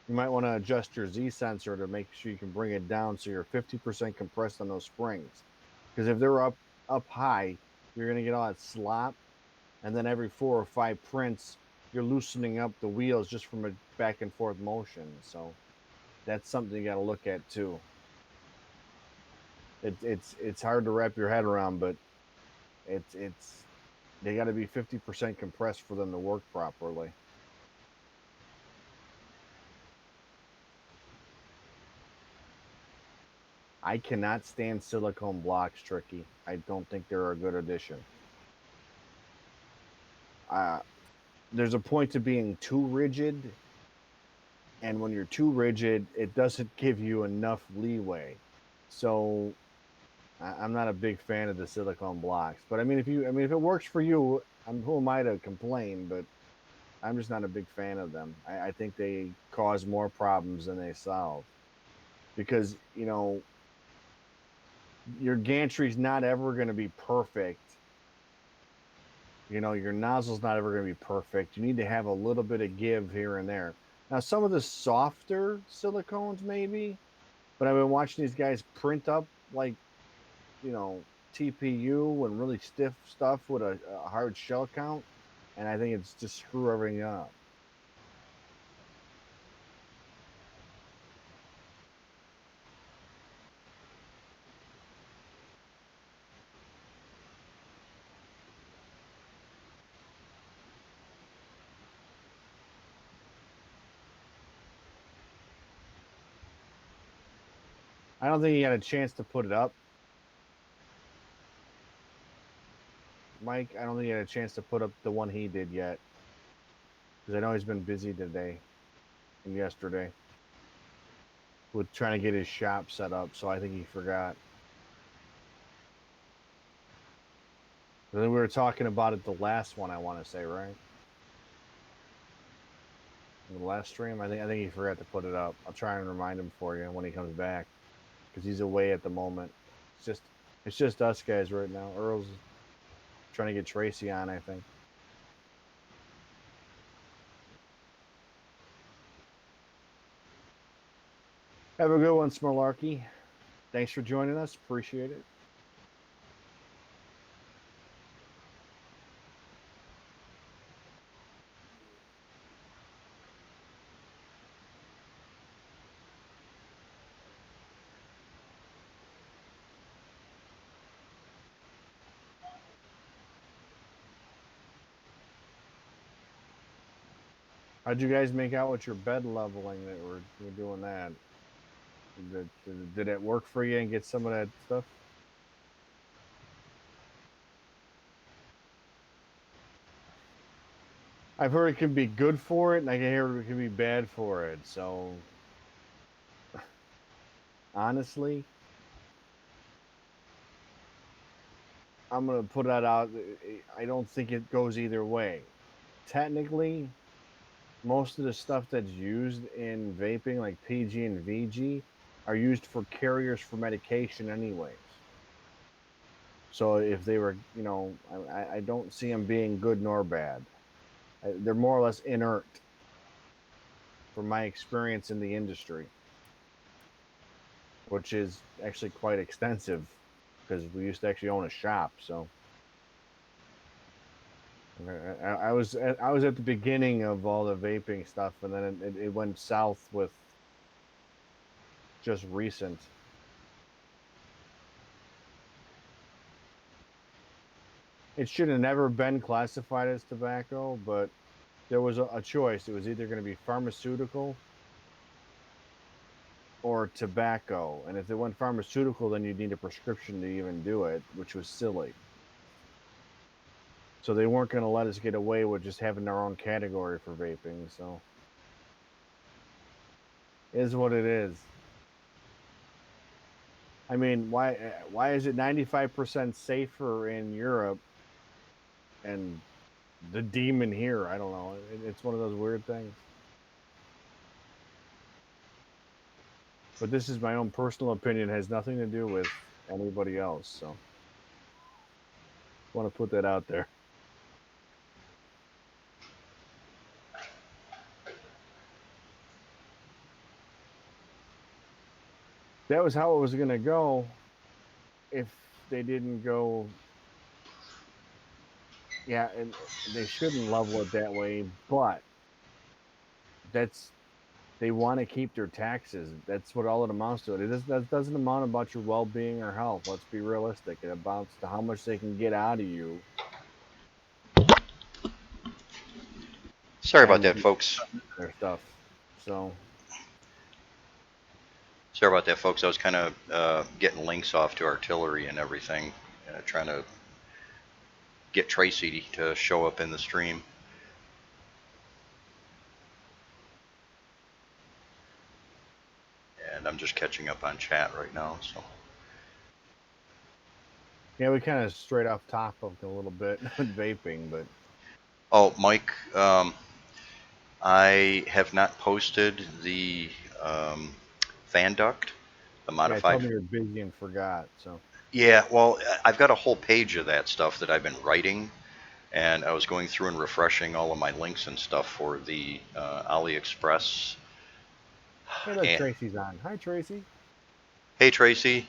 you might want to adjust your Z sensor to make sure you can bring it down so you're 50% compressed on those springs. Because if they're up high, you're gonna get all that slop, and then every 4 or 5 prints, you're loosening up the wheels just from a back and forth motion. So that's something you got to look at too. It's hard to wrap your head around, but it's they got to be 50% compressed for them to work properly. I cannot stand silicone blocks, Tricky. I don't think they're a good addition. Uh, there's a point to being too rigid, and when you're too rigid, it doesn't give you enough leeway. So I'm not a big fan of the silicone blocks. But I mean, if it works for you, who am I to complain? But I'm just not a big fan of them. I think they cause more problems than they solve because your gantry's not ever going to be perfect. Your nozzle's not ever going to be perfect. You need to have a little bit of give here and there. Now, some of the softer silicones, maybe, but I've been watching these guys print up like, you know, TPU and really stiff stuff with a hard shell count, and I think it's just screw everything up. I don't think he had a chance to put it up, Mike. I don't think he had a chance to put up the one he did yet because I know he's been busy today and yesterday with trying to get his shop set up. So I think he forgot. I think we were talking about it the last one. I want to say right in the last stream. I think he forgot to put it up. I'll try and remind him for you when he comes back because he's away at the moment. It's just us guys right now. Earl's trying to get Tracy on. I think. Have a good one, Smirlarky. Thanks for joining us. Appreciate it. How'd you guys make out with your bed leveling that we're doing that? Did it work for you and get some of that stuff? I've heard it can be good for it, and I can hear it can be bad for it. So, honestly, I'm gonna put that out. I don't think it goes either way. Technically, most of the stuff that's used in vaping, like PG and VG, are used for carriers for medication, anyways. So if they were, I don't see them being good nor bad. They're more or less inert, from my experience in the industry, which is actually quite extensive because we used to actually own a shop. So I was at the beginning of all the vaping stuff, and then it went south with just recent. It should have never been classified as tobacco, but there was a choice. It was either going to be pharmaceutical or tobacco. And if they went pharmaceutical, then you'd need a prescription to even do it, which was silly. So they weren't going to let us get away with just having our own category for vaping. So it is what it is. I mean, why is it 95% safer in Europe and the demon here? I don't know. It's one of those weird things. But this is my own personal opinion. It has nothing to do with anybody else. So I want to put that out there. That was how it was going to go if they didn't go. Yeah, and they shouldn't level it that way, but that's they want to keep their taxes. That's what all it amounts to. That doesn't amount about your well-being or health. Let's be realistic. It amounts to how much they can get out of you. Sorry about And that, folks. their stuff. So Sorry about that, folks. I was kind of getting links off to artillery and everything, trying to get Tracy to show up in the stream. And I'm just catching up on chat right now. So. Yeah, we kind of straight off topic a little bit with vaping, but. Oh, Mike, I have not posted the fan duct, the Yeah, I modified. told me you're busy and forgot. So. Yeah, well, I've got a whole page of that stuff that I've been writing, and I was going through and refreshing all of my links and stuff for the AliExpress. Hey, look, And Tracy's on. Hi, Tracy. hey, Tracy.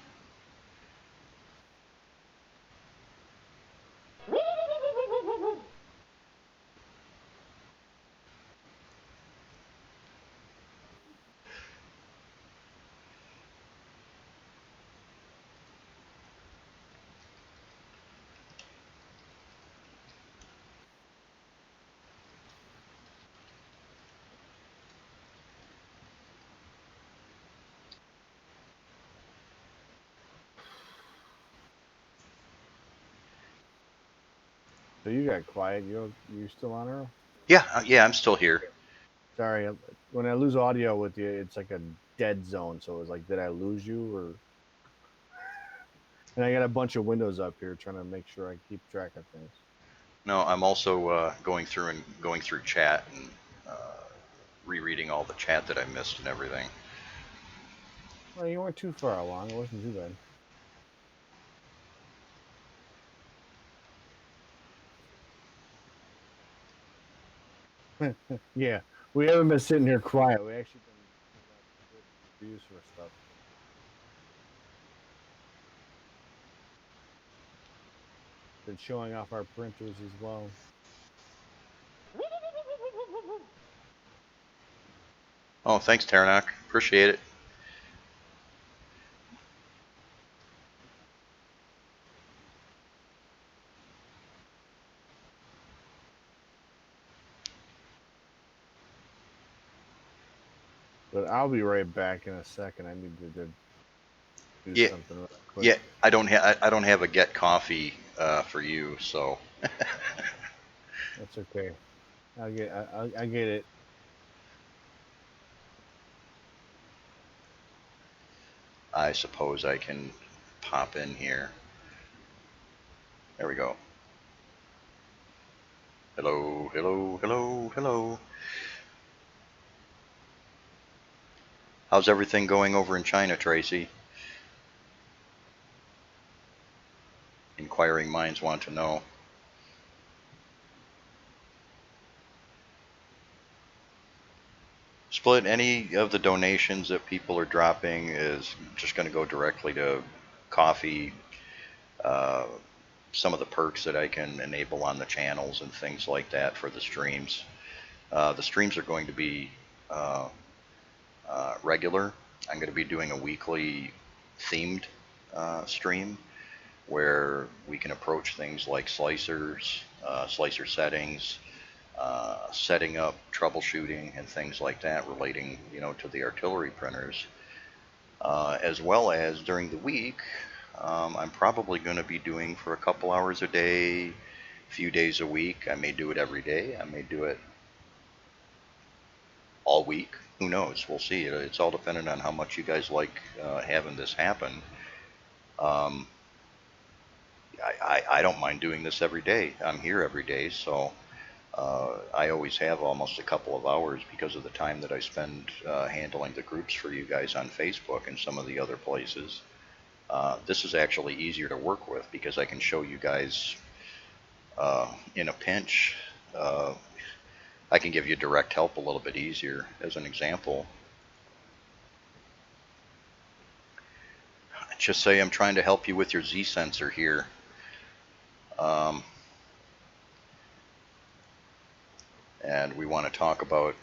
So you got quiet. You still on her? Yeah, yeah, I'm still here. Sorry, when I lose audio with you, it's like a dead zone. So it was like, did I lose you or? And I got a bunch of windows up here trying to make sure I keep track of things. No, I'm also going through chat and uh, rereading all the chat that I missed and everything. Well, you weren't too far along. It wasn't too bad. Yeah, we haven't been sitting here quiet. We actually been putting out some good reviews for stuff. Been showing off our printers as well. Oh, thanks, Taranok. Appreciate it. But I'll be right back in a second. I need to do Yeah, something real quick. yeah. I don't have a get coffee for you, so. That's okay. I get it. I suppose I can pop in here. There we go. Hello, hello, hello, hello. How's everything going over in China, Tracy? Inquiring minds want to know. Split, any of the donations that people are dropping is just going to go directly to coffee, uh, some of the perks that I can enable on the channels and things like that for the streams. The streams are going to be regular. I'm going to be doing a weekly themed stream where we can approach things like slicers, slicer settings, setting up troubleshooting and things like that relating, to the artillery printers, as well as during the week. I'm probably going to be doing for a couple hours a day, a few days a week. I may do it every day. I may do it all week. Who knows? We'll see. It's all dependent on how much you guys like having this happen. Um, I don't mind doing this every day. I'm here every day, so I always have almost a couple of hours because of the time that I spend handling the groups for you guys on Facebook and some of the other places. This is actually easier to work with because I can show you guys in a pinch. I can give you direct help a little bit easier. As an example, just say I'm trying to help you with your Z sensor here. And we want to talk about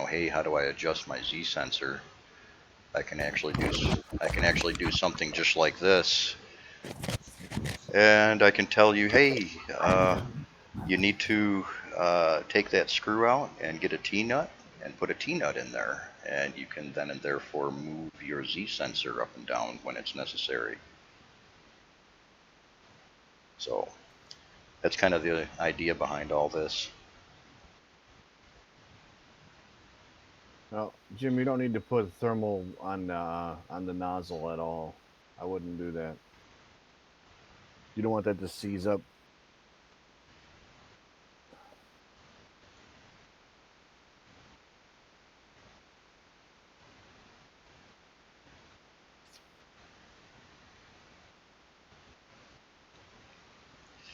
hey, how do I adjust my Z sensor? I can actually do something just like this, and I can tell you, hey, you need to take that screw out and get a T-nut and put a T-nut in there, and you can then and therefore move your Z sensor up and down when it's necessary. So that's kind of the idea behind all this. Well, Jim, you don't need to put thermal on the nozzle at all. I wouldn't do that. You don't want that to seize up.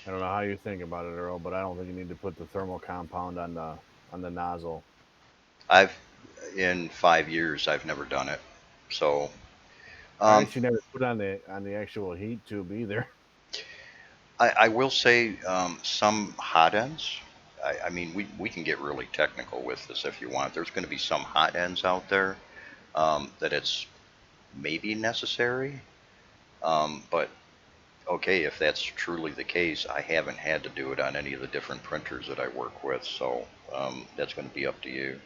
I don't know how you think about it, Earl, but I don't think you need to put the thermal compound on the nozzle. I've in 5 years I've never done it. So I um, actually never put on the actual heat tube either. I will say some hot ends. I mean, we can get really technical with this if you want. There's going to be some hot ends out there that it's maybe necessary. But okay, if that's truly the case, I haven't had to do it on any of the different printers that I work with. So that's going to be up to you.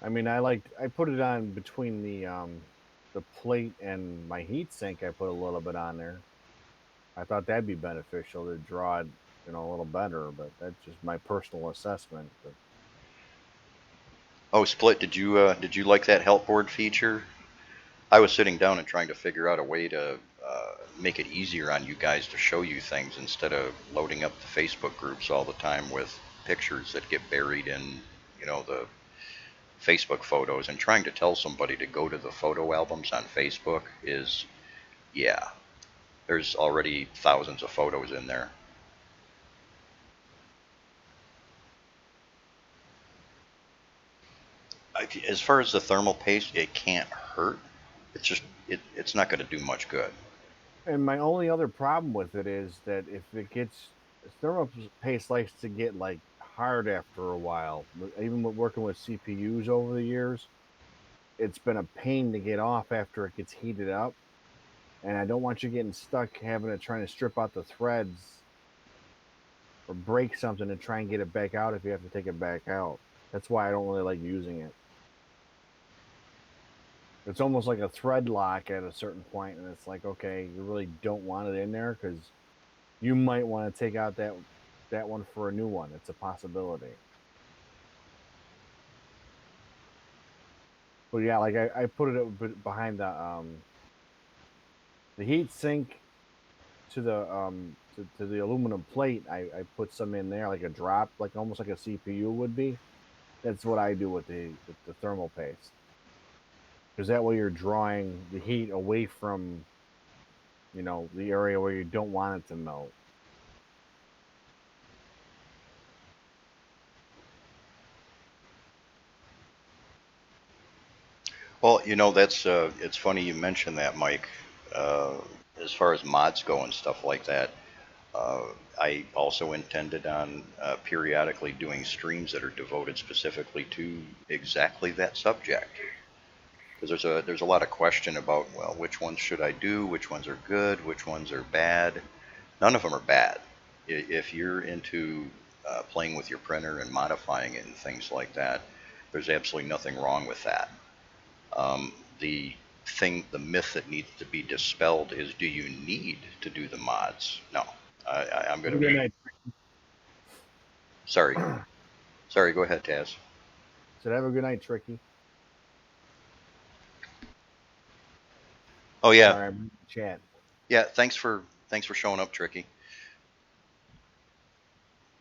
I mean, I put it on between the plate and my heat sink. I put a little bit on there. I thought that'd be beneficial to draw it, a little better. But that's just my personal assessment. But Oh, Split, did you like that help board feature? I was sitting down and trying to figure out a way to make it easier on you guys to show you things instead of loading up the Facebook groups all the time with pictures that get buried in, the Facebook photos. And trying to tell somebody to go to the photo albums on Facebook is, yeah, there's already thousands of photos in there. As far as the thermal paste, it can't hurt. It's just it's not going to do much good. and my only other problem with it is that if it gets thermal paste likes to get like hard after a while. Even with working with CPUs over the years, it's been a pain to get off after it gets heated up. And I don't want you getting stuck having to trying to strip out the threads or break something and try and get it back out if you have to take it back out. That's why I don't really like using it. It's almost like a thread lock at a certain point, and it's like, okay, you really don't want it in there because you might want to take out that one for a new one. It's a possibility. But yeah, like I put it behind the heat sink to the aluminum plate. I put some in there like a drop, like almost like a CPU would be. That's what I do with the thermal paste, because that way you're drawing the heat away from the area where you don't want it to melt. Well, that's it's funny you mentioned that, Mike. Uh, as far as mods go and stuff like that, I also intended on periodically doing streams that are devoted specifically to exactly that subject. Because there's a lot of question about, well, which ones should I do, which ones are good, which ones are bad. None of them are bad. If you're into playing with your printer and modifying it and things like that, there's absolutely nothing wrong with that. The myth that needs to be dispelled is, do you need to do the mods? No. I'm going Have a to good be night. sorry. Sorry, go ahead, Taz. So have a good night, Tricky. Oh yeah, Sorry, I'm in the chat. yeah. Thanks for showing up, Tricky.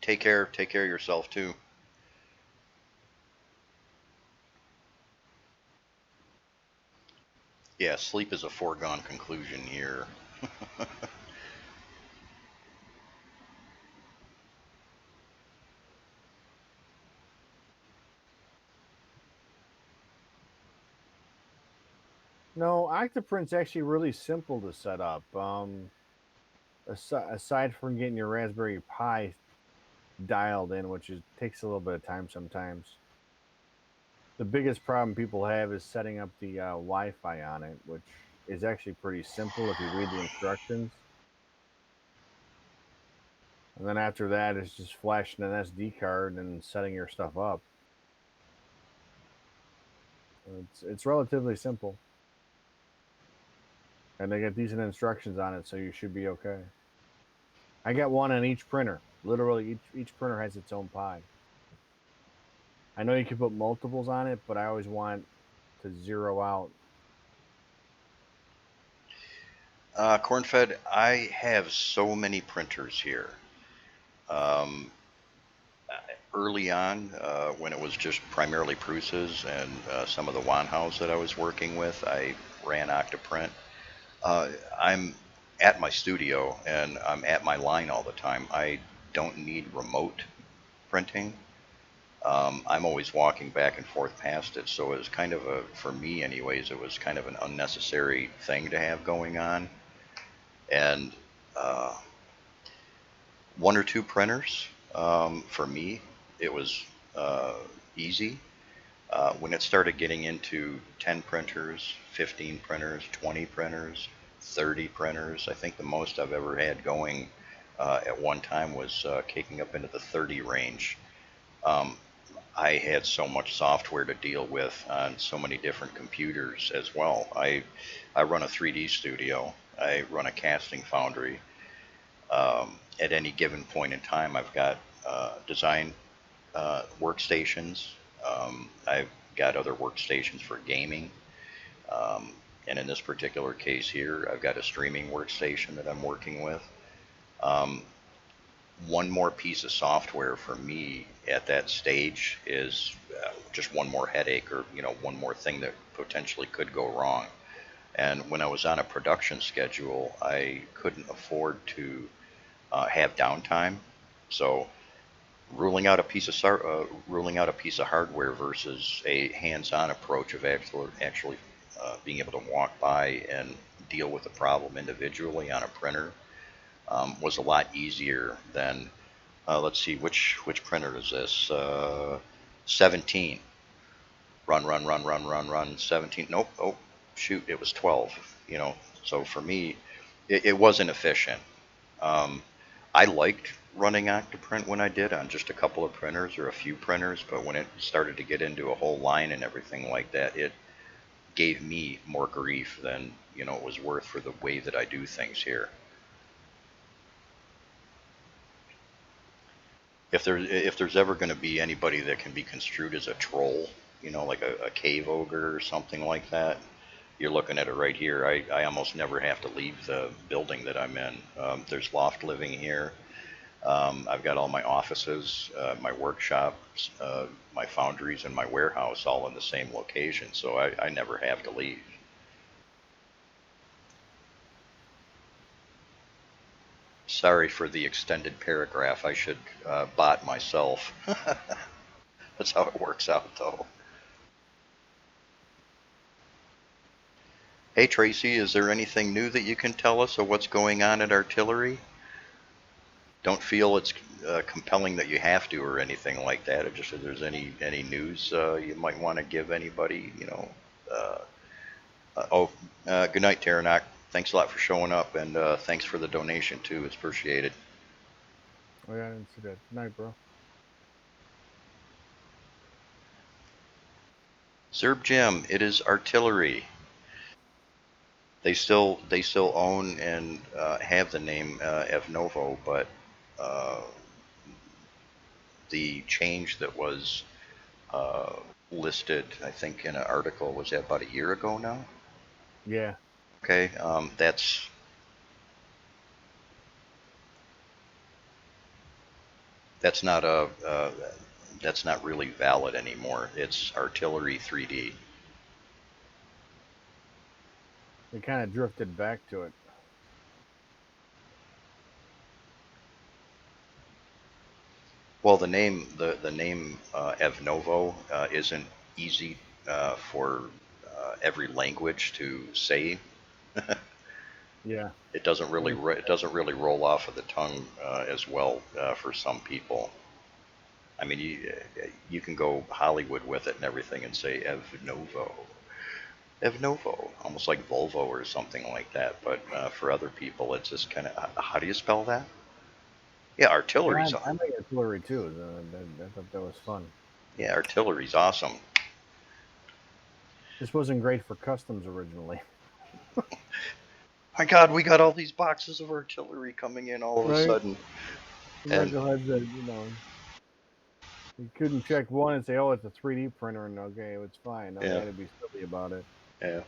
Take care of yourself too. Yeah, sleep is a foregone conclusion here. No, Octoprint's actually really simple to set up. Aside from getting your Raspberry Pi dialed in, which takes a little bit of time sometimes. The biggest problem people have is setting up the Wi-Fi on it, which is actually pretty simple if you read the instructions. And then after that, it's just flashing an SD card and setting your stuff up. It's relatively simple, and they get decent instructions on it, so you should be okay. I got one on each printer. Literally, each printer has its own pie. I know you can put multiples on it, but I always want to zero out. Cornfed, I have so many printers here. Um, Early on, when it was just primarily Prusa's and some of the Wanhaus that I was working with, I ran Octoprint. I'm at my studio and I'm at my line all the time. I don't need remote printing. I'm always walking back and forth past it, so it was kind of for me anyways, it was kind of an unnecessary thing to have going on. And uh, one or two printers, for me, it was uh, easy. When it started getting into 10 printers, 15 printers, 20 printers, 30 printers, I think the most I've ever had going at one time was kicking up into the 30 range. Um, I had so much software to deal with on so many different computers as well. I run a 3D studio. I run a casting foundry. At any given point in time, I've got design workstations. I've got other workstations for gaming. Um, and in this particular case here, I've got a streaming workstation that I'm working with. Um, One more piece of software for me at that stage is just one more headache, or one more thing that potentially could go wrong. And when I was on a production schedule, I couldn't afford to have downtime. So ruling out a piece of hardware versus a hands-on approach of actually being able to walk by and deal with the problem individually on a printer was a lot easier than let's see, which printer is this? 17. Run. 17. Nope. Oh, shoot. It was 12. So for me, it wasn't efficient. Um, I liked running Octoprint when I did on just a couple of printers or a few printers, but when it started to get into a whole line and everything like that, it gave me more grief than it was worth for the way that I do things here. If there's ever going to be anybody that can be construed as a troll, like a cave ogre or something like that, you're looking at it right here. I almost never have to leave the building that I'm in. There's loft living here. I've got all my offices, my workshops, my foundries, and my warehouse all in the same location, so I never have to leave. Sorry for the extended paragraph. I should bot myself. That's how it works out, though. Hey Tracy, is there anything new that you can tell us of what's going on at Artillery? Don't feel it's compelling that you have to or anything like that. Just if there's any news you might want to give anybody, Uh, good night, Taranok. Thanks a lot for showing up, and thanks for the donation too. It's appreciated. Oh yeah, I didn't see that. Good night, bro. Zerb Jim, it is Artillery. They still own and have the name Evnovo, but uh, the change that was uh, listed, I think, in an article, was that about a year ago now? Yeah, Okay, that's not a that's not really valid anymore. It's Artillery 3D. they kind of drifted back to it. Well, the name Evnovo isn't easy for every language to say. Yeah, yeah. It doesn't really roll off of the tongue as well for some people. I mean, you can go Hollywood with it and everything and say Evnovo, almost like Volvo or something like that. But for other people, it's just kind of, how do you spell that? Yeah, Yeah, artillery's I like artillery too. I thought that was fun. yeah, artillery's awesome. This wasn't great for customs originally, My God, we got all these boxes of artillery coming in all of a right? sudden, The and knuckleheads that you couldn't check one and say, "Oh, it's a 3D printer," and okay, it's fine. No, they yeah, had to be silly about it. yeah.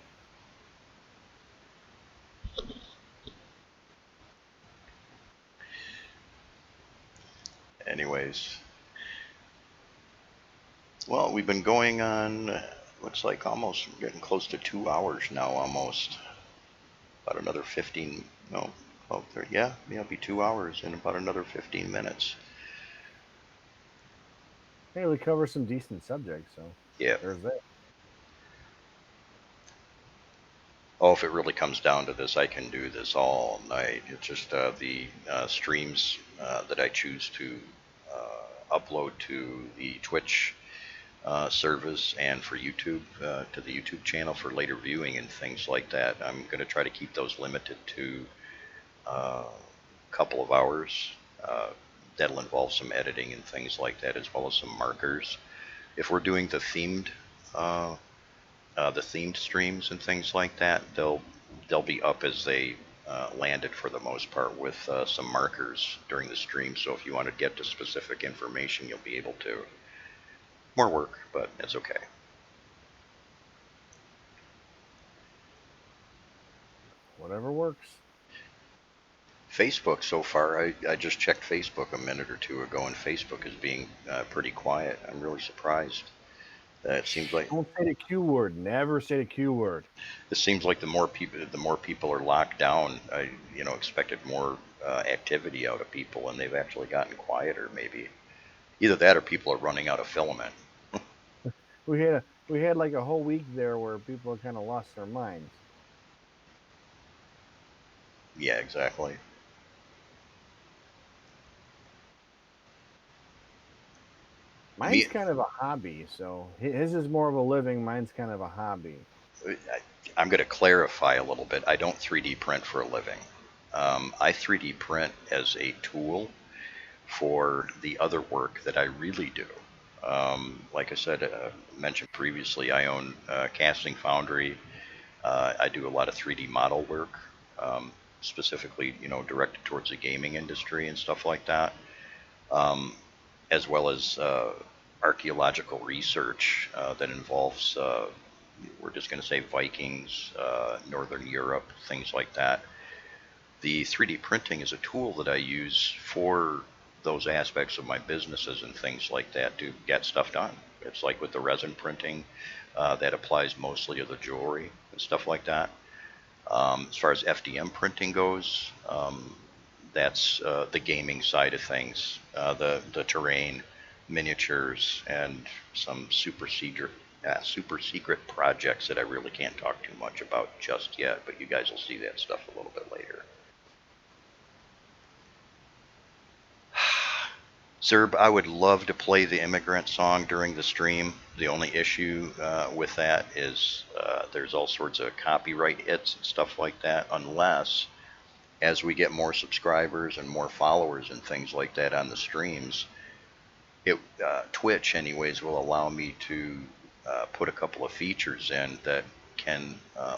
Anyways, well, we've been going on. Looks like almost getting close to 2 hours now. Almost about another 15. No, oh, yeah, it'll be 2 hours in about another 15 minutes. Hey, we cover some decent subjects, so Yeah. there's that. Oh, if it really comes down to this, I can do this all night. It's just the streams that I choose to upload to the Twitch service and for YouTube to the YouTube channel for later viewing and things like that. I'm going to try to keep those limited to a couple of hours. Uh, that'll involve some editing and things like that, as well as some markers. If we're doing uh, the themed streams and things like that, they'll be up as they landed for the most part with some markers during the stream. So if you want to get to specific information, you'll be able to. More work, but it's okay. Whatever works. Facebook so far, I just checked Facebook a minute or two ago, and Facebook is being pretty quiet. I'm really surprised. It seems like Don't say the Q word. Never say the Q word. the more people are locked down. I expected more activity out of people, and they've actually gotten quieter. Maybe either that or people are running out of filament. We had like a whole week there where people kind of lost their minds. Yeah, exactly. Mine's Me, kind of a hobby, so his is more of a living. Mine's kind of a hobby. I'm going to clarify a little bit. I don't 3D print for a living. I 3D print as a tool for the other work that I really do. Like I said, mentioned previously, I own Casting Foundry. I do a lot of 3D model work, specifically, directed towards the gaming industry and stuff like that, um, as well as archaeological research that involves, we're just going to say Vikings, Northern Europe, things like that. The 3D printing is a tool that I use for those aspects of my businesses and things like that to get stuff done. It's like with the resin printing, that applies mostly to the jewelry and stuff like that. As far as FDM printing goes, that's the gaming side of things, the terrain, miniatures, and some super secret projects that I really can't talk too much about just yet. But you guys will see that stuff a little bit later. Zerb, I would love to play the immigrant song during the stream. The only issue with that is there's all sorts of copyright hits and stuff like that, unless as we get more subscribers and more followers and things like that on the streams, Twitch, anyways, will allow me to put a couple of features in that can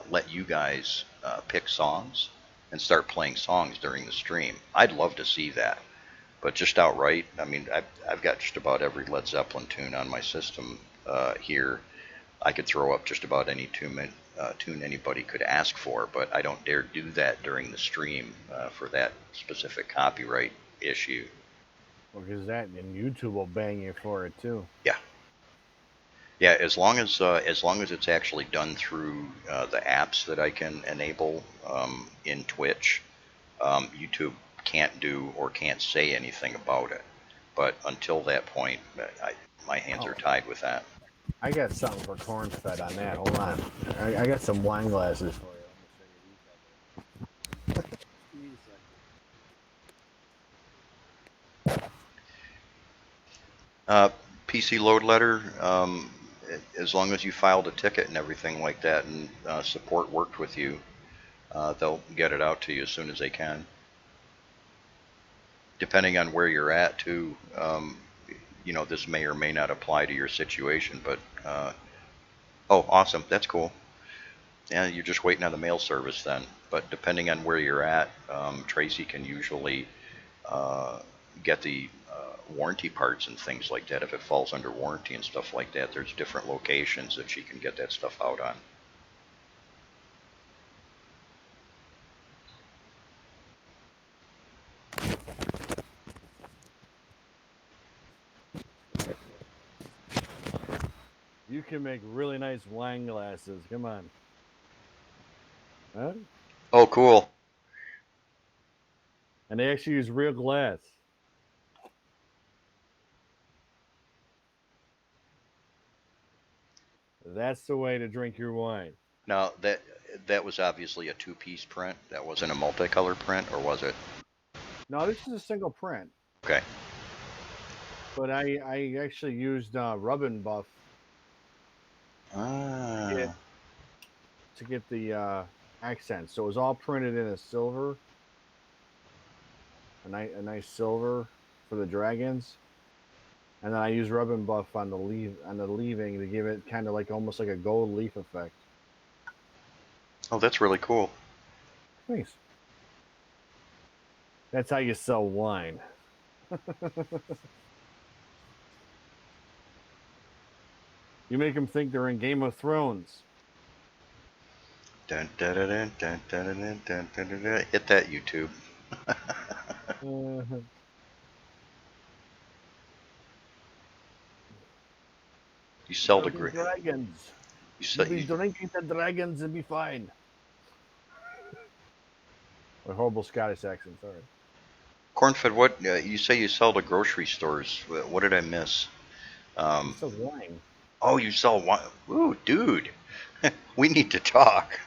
let you guys pick songs and start playing songs during the stream. I'd love to see that. But just outright, I mean, I've got just about every Led Zeppelin tune on my system here. I could throw up just about any tune anybody could ask for, but I don't dare do that during the stream for that specific copyright issue. Because that and YouTube will bang you for it too. Yeah, yeah. As long as it's actually done through the apps that I can enable in Twitch, YouTube can't do or can't say anything about it. But until that point, my hands are Oh, tied with that. I got something for corn fed on that. Hold on. I got some wine glasses for you. I'm gonna show you these. Give me a second. Uh, PC load letter, as long as you filed a ticket and everything like that, and support worked with you, they'll get it out to you as soon as they can. depending on where you're at too, this may or may not apply to your situation. But oh, awesome, that's cool. Yeah, you're just waiting on the mail service then. But depending on where you're at, Tracy can usually uh, get the warranty parts and things like that. If it falls under warranty and stuff like that, there's different locations that she can get that stuff out on. You can make really nice wine glasses. Come on. Huh? Oh, cool. And they actually use real glass. That's the way to drink your wine. Now that was obviously a two-piece print. That wasn't a multicolor print, or was it? No, this is a single print. Okay. But I actually used rub and buff Ah. to get the accent. So it was all printed in a silver, a nice silver for the dragons. And then I used rub and buff on the leaving to give it kind of like almost like a gold leaf effect. Oh, that's really cool. Thanks. That's how you sell wine. You make them think they're in Game of Thrones. Dun, dun, dun, dun, dun, dun, dun, dun, dun, dun, dun. Hit that, YouTube. Uh, You sell the Dirty dragons. you You sell be you, drinking the dragons and be fine. A horrible Scottish accent, sorry. Cornfed. What you say you sell to grocery stores? What did I miss? He Um, sells wine. oh, you sell wine. Ooh, dude, we need to talk.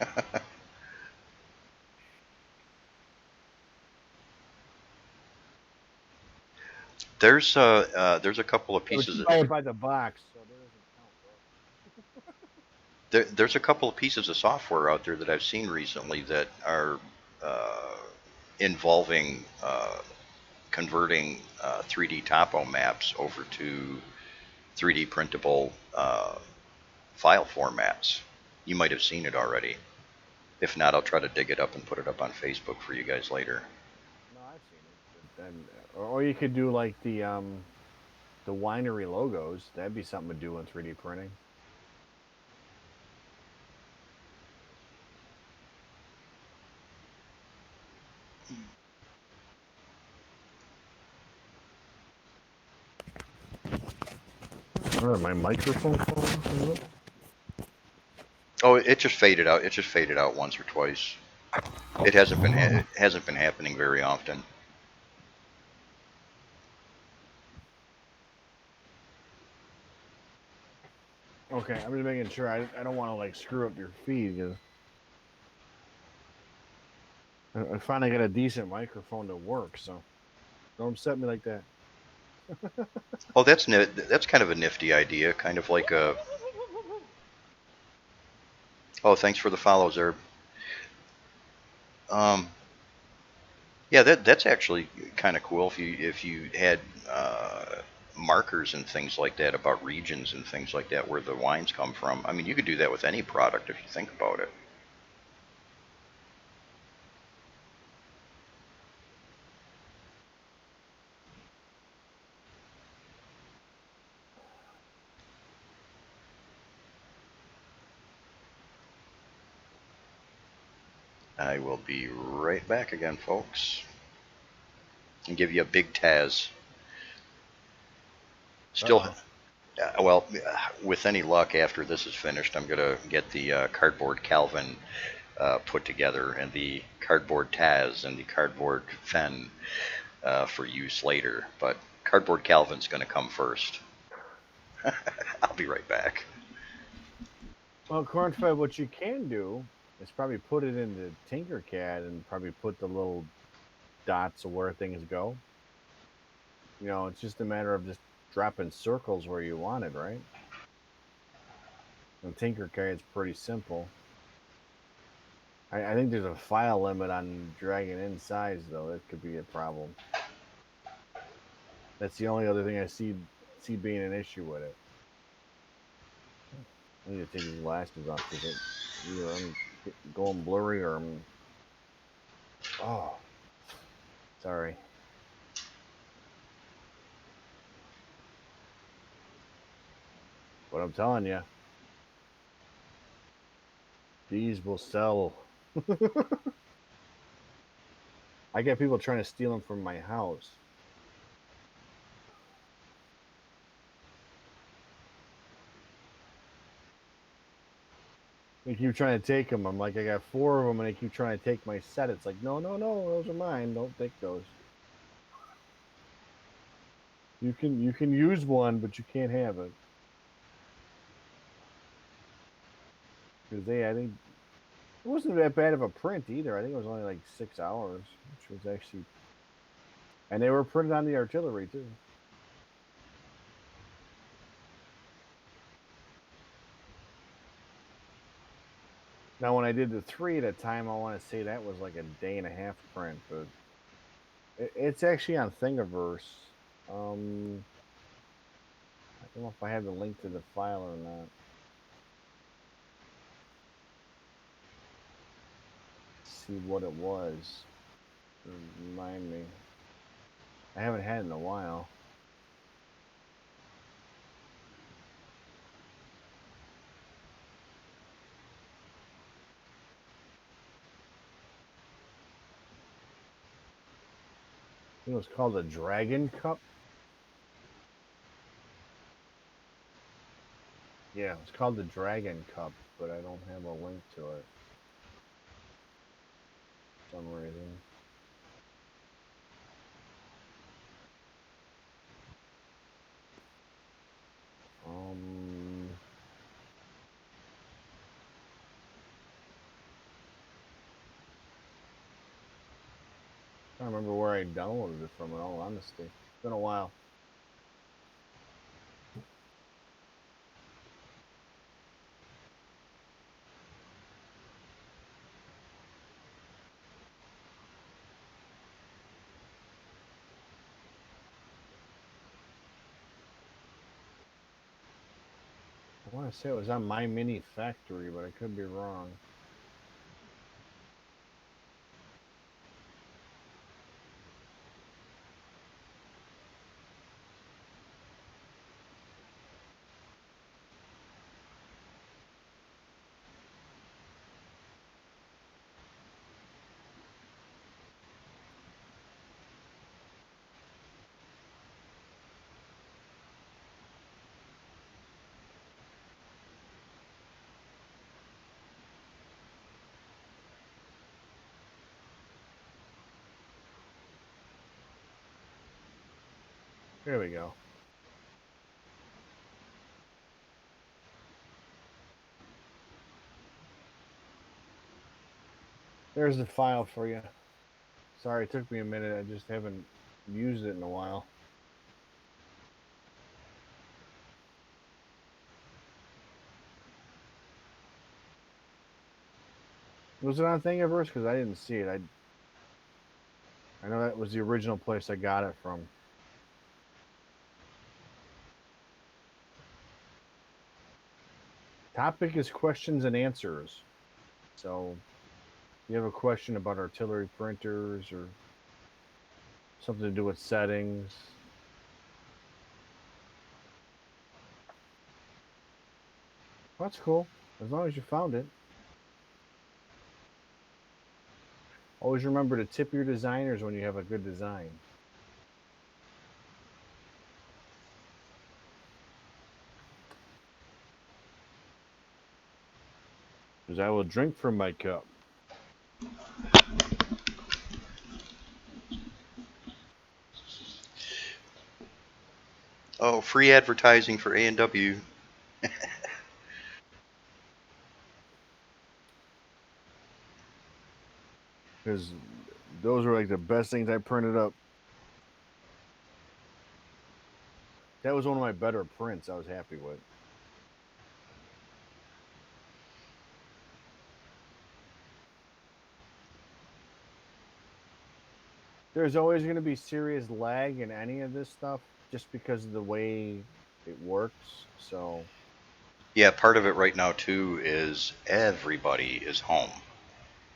There's a couple of Yeah, but pieces. you buy it by the box, so that doesn't count, bro. There's a couple of pieces of software out there that I've seen recently that are uh, involving converting 3D topo maps over to 3D printable file formats. You might have seen it already. If not, I'll try to dig it up and put it up on Facebook for you guys later. No, I've seen it. But then, or you could do like the winery logos. That'd be something to do in 3D printing. Oh, my microphone falling? Oh, it just faded out. It just faded out once or twice. It hasn't been happening very often. Okay, I'm just making sure. I don't want to like screw up your feed because I finally got a decent microphone to work. So don't upset me like that. Oh, that's kind of a nifty idea. Kind of like a. Oh, thanks for the follows, Herb. Um, yeah, that's actually kind of cool. If you had markers and things like that about regions and things like that where the wines come from. I mean, you could do that with any product if you think about it. I will be right back again, folks, and give you a big Taz. Still, Uh-oh. well, with any luck, after this is finished, I'm gonna get the cardboard Calvin put together and the cardboard Taz and the cardboard Fen for use later. But cardboard Calvin's gonna come first. I'll be right back. Well, cornfed, what you can do is probably put it into Tinkercad and probably put the little dots of where things go. It's just a matter of just dropping circles where you want it, right? And Tinkercad's pretty simple. I think there's a file limit on dragging in size, though. That could be a problem. That's the only other thing I see being an issue with it. I need to take these glasses off because either I'm going blurry or I'm. Oh, sorry. But I'm telling you, these will sell. I get people trying to steal them from my house. They keep trying to take them. I'm like, I got four of them, and they keep trying to take my set. It's like, no, no, no, those are mine. Don't take those. You can use one, but you can't have it because I think it wasn't that bad of a print either. I think it was only like 6 hours, which was actually, and they were printed on the artillery too. Now, when I did the three at a time, I want to say that was like a day and a half print, but it's actually on Thingiverse. Um, I don't know if I have the link to the file or not. See what it was. Remind me. I haven't had it in a while. I think it was called the Dragon Cup. Yeah, it's called the Dragon Cup, but I don't have a link to it for some reason. Um, I don't remember where I downloaded it from. In all honesty, it's been a while. I want to say it was on My Mini Factory, but I could be wrong. There we go. There's the file for you. Sorry, it took me a minute. I just haven't used it in a while. Was it on Thingiverse? Because I didn't see it. I know that was the original place I got it from. Topic is questions and answers. So, if you have a question about artillery printers or something to do with settings, that's cool. As long as you found it. Always remember to tip your designers when you have a good design. Because I will drink from my cup. Oh, free advertising for A&W. Because those were like the best things I printed up. That was one of my better prints I was happy with. There's always going to be serious lag in any of this stuff. just because of the way it works. So Yeah, part of it right now too is everybody is home.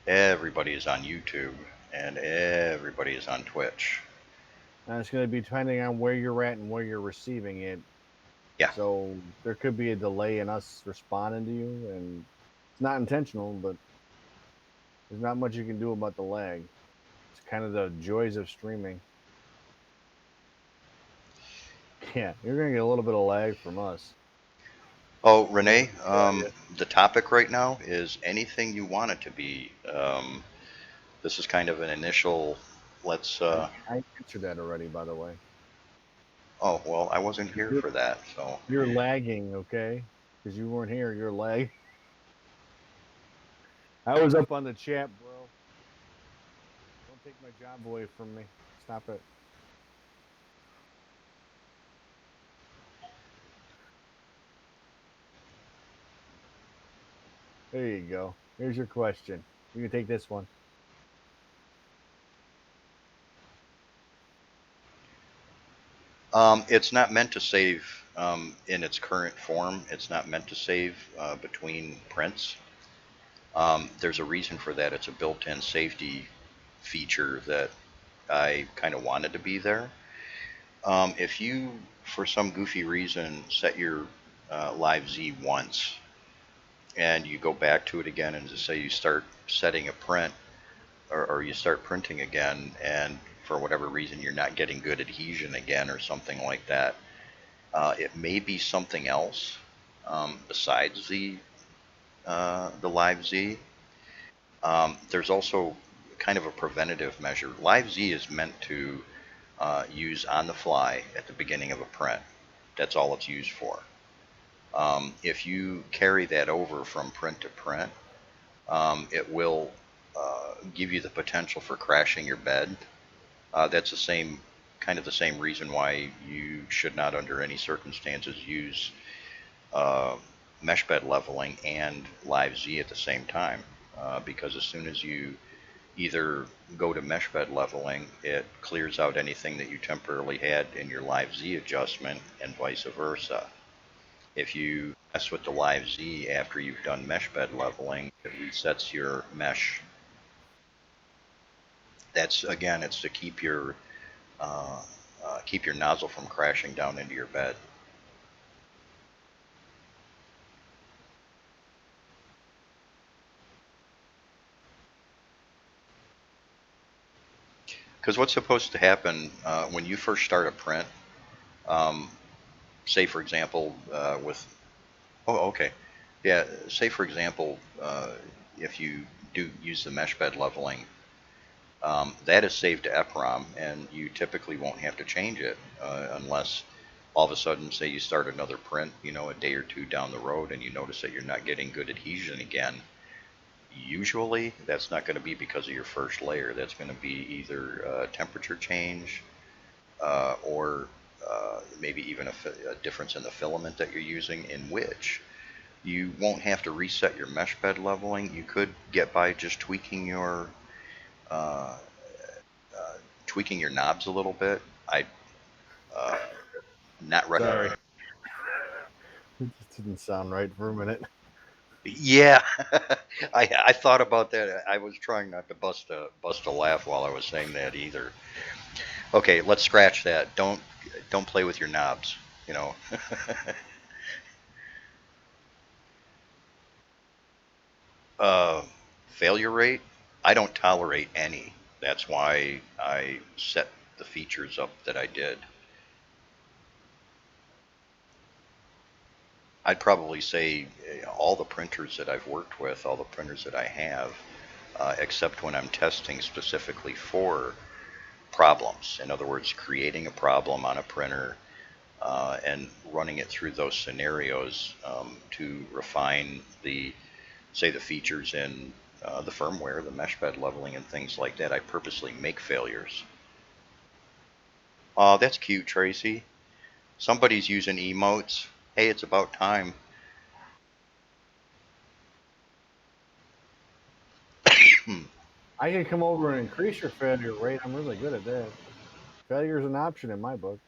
Everybody is on YouTube and everybody is on Twitch. it's going to be depending on where you're at and where you're receiving it. Yeah. So there could be a delay in us responding to you, and it's not intentional, but there's not much you can do about the lag. It's kind of the joys of streaming. Yeah, you're going to get a little bit of lag from us. Oh, We Renee, won't tell you. the topic right now is anything you want it to be. This is kind of an initial, let's, I answered that already, by the way. oh, well, I wasn't here You're, for that, so. you're lagging, okay? Because you weren't here. You're lagging. I was up on the chat, bro. Don't take my job away from me. Stop it. There you go. Here's your question. You can take this one. It's not meant to save in its current form. It's not meant to save between prints. There's a reason for that. It's a built-in safety feature that I kind of wanted to be there. If you, for some goofy reason, set your live Z once and you go back to it again and just say you start setting a print or you start printing again and for whatever reason you're not getting good adhesion again or something like that, it may be something else besides the live Z. There's also kind of a preventative measure. Live Z is meant to use on the fly at the beginning of a print. That's all it's used for. If you carry that over from print to print, it will give you the potential for crashing your bed. That's the same kind of the same reason why you should not, under any circumstances, use uh, mesh bed leveling and live Z at the same time. Because as soon as you either go to mesh bed leveling, it clears out anything that you temporarily had in your live Z adjustment, and vice versa. If you mess with the live Z after you've done mesh bed leveling, it resets your mesh. That's again, it's to uh, keep your nozzle from crashing down into your bed. Because what's supposed to happen when you first start a print? Um, say for example, with oh okay, yeah. Say for example, if you do use the mesh bed leveling, that is saved to EPROM, and you typically won't have to change it unless all of a sudden, say you start another print, you know, a day or two down the road, and you notice that you're not getting good adhesion again. Usually, that's not going to be because of your first layer. That's going to be either a temperature change or maybe even a difference in the filament that you're using, in which you won't have to reset your mesh bed leveling. You could get by just uh, tweaking your knobs a little bit. I uh, not Sorry. recommend. It just didn't sound right for a minute. Yeah, I thought about that. I was trying not to bust a laugh while I was saying that either. Okay, let's scratch that. Don't play with your knobs. You know. uh, Failure rate. I don't tolerate any. That's why I set the features up that I did. I'd probably say all the printers that I've worked with, all the printers that I have, except when I'm testing specifically for problems. In other words, creating a problem on a printer and running it through those scenarios to refine say, the features in the firmware, the mesh bed leveling, and things like that. I purposely make failures. Oh, that's cute, Tracy. Somebody's using emotes. Hey, it's about time. I can come over and increase your failure rate. I'm really good at that. Failure is an option in my book.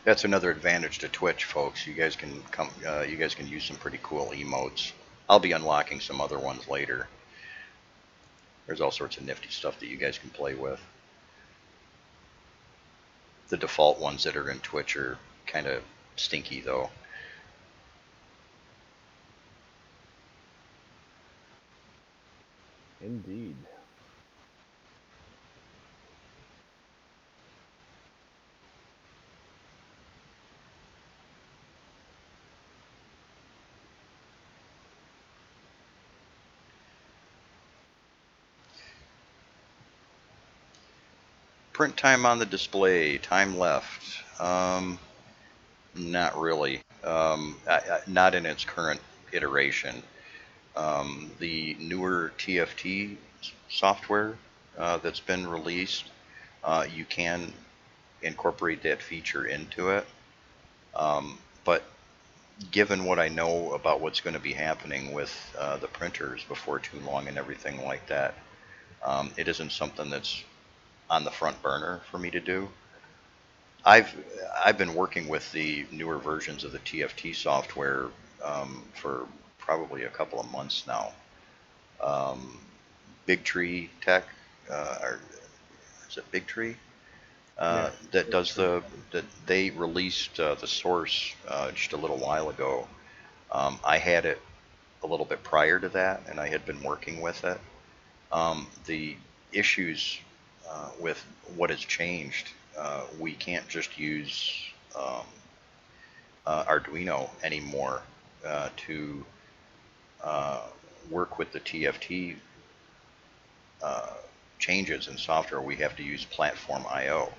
That's another advantage to Twitch, folks. You guys can come. You guys can use some pretty cool emotes. I'll be unlocking some other ones later. There's all sorts of nifty stuff that you guys can play with. The default ones that are in Twitch are kind of stinky, though. Indeed. Print time on the display. Time left. Not really. Not in its current iteration. The newer TFT software that's been released, you can incorporate that feature into it. But given what I know about what's going to be happening with the printers before too long and everything like that, it isn't something that's on the front burner for me to do. I've been working with the newer versions of the TFT software for probably a couple of months now. Big Tree Tech, or is it Big Tree? Yeah. That does that they released the source just a little while ago. I had it a little bit prior to that, and I had been working with it. The issues with what has changed, we can't just use um, Arduino anymore to uh, work with the TFT uh, changes in software. We have to use Platform IO.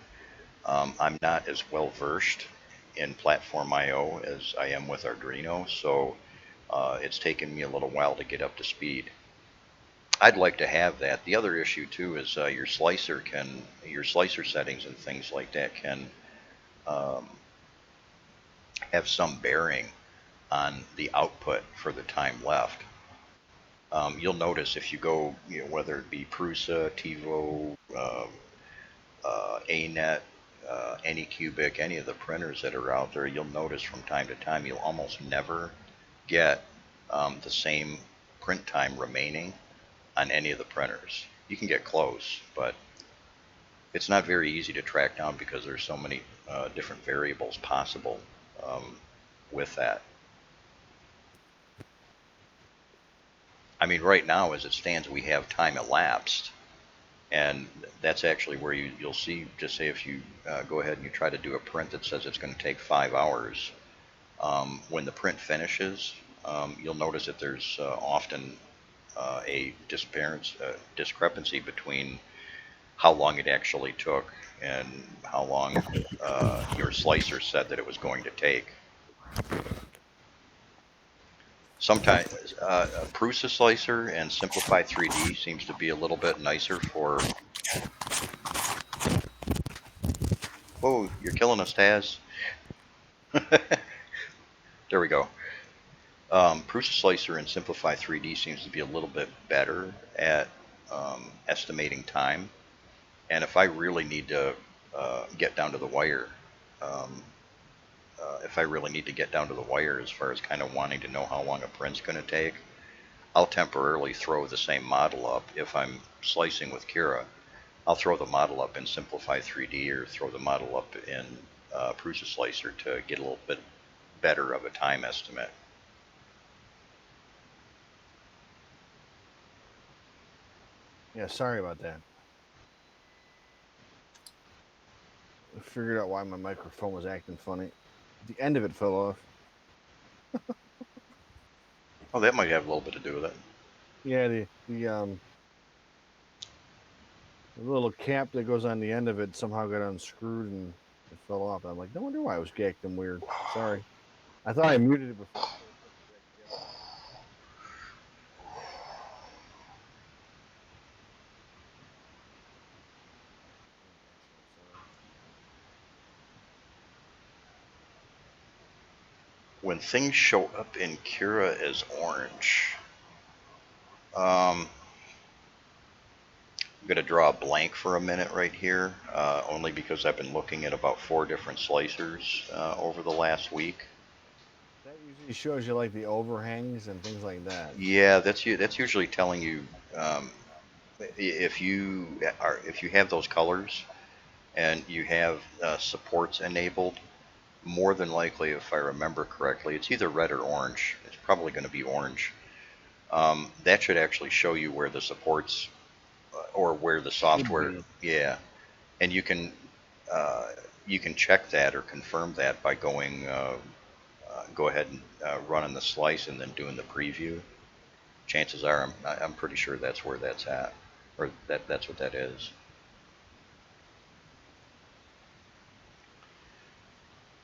I'm not as well versed in Platform IO as I am with Arduino, so it's taken me a little while to get up to speed. I'd like to have that. The other issue too is your slicer settings and things like that can um, have some bearing on the output for the time left. You'll notice if you go, whether it be Prusa, TiVo, ANET, Anycubic, any of the printers that are out there, you'll notice from time to time you'll almost never get the same print time remaining on any of the printers. You can get close, but it's not very easy to track down because there's so many different variables possible with that. I mean, right now, as it stands, we have time elapsed, and that's actually where you'll see, just say if you go ahead and you try to do a print that says it's going to take 5 hours, when the print finishes, you'll notice that there's often a discrepancy between how long it actually took and how long your slicer said that it was going to take. Sometimes a Prusa slicer and Simplify 3D seems to be a little bit nicer for. Oh, you're killing us, Taz. There we go. Prusa slicer and Simplify 3D seems to be a little bit better at estimating time. And if I really need to get down to the wire, um, if I really need to get down to the wire as far as kind of wanting to know how long a print's going to take, I'll temporarily throw the same model up. If I'm slicing with Cura, I'll throw the model up in Simplify 3D or throw the model up in Prusa Slicer to get a little bit better of a time estimate. Yeah, sorry about that. I figured out why my microphone was acting funny. The end of it fell off. Oh, that might have a little bit to do with it. Yeah, the little cap that goes on the end of it somehow got unscrewed and it fell off. I'm like, no wonder why I was acting weird. Sorry. I thought I muted it before. When things show up in Cura as orange, um, I'm going to draw a blank for a minute right here, only because I've been looking at about 4 different slicers over the last week. That usually shows you like the overhangs and things like that. Yeah, that's usually telling you um, if you have those colors and you have supports enabled. More than likely, if I remember correctly, it's either red or orange. It's probably going to be orange. That should actually show you where the supports or where the Should software. be. Yeah, and uh, you can check that or confirm that by go ahead and running the slice and then doing the preview. Chances are, I'm pretty sure that's where that's at, or that's what that is.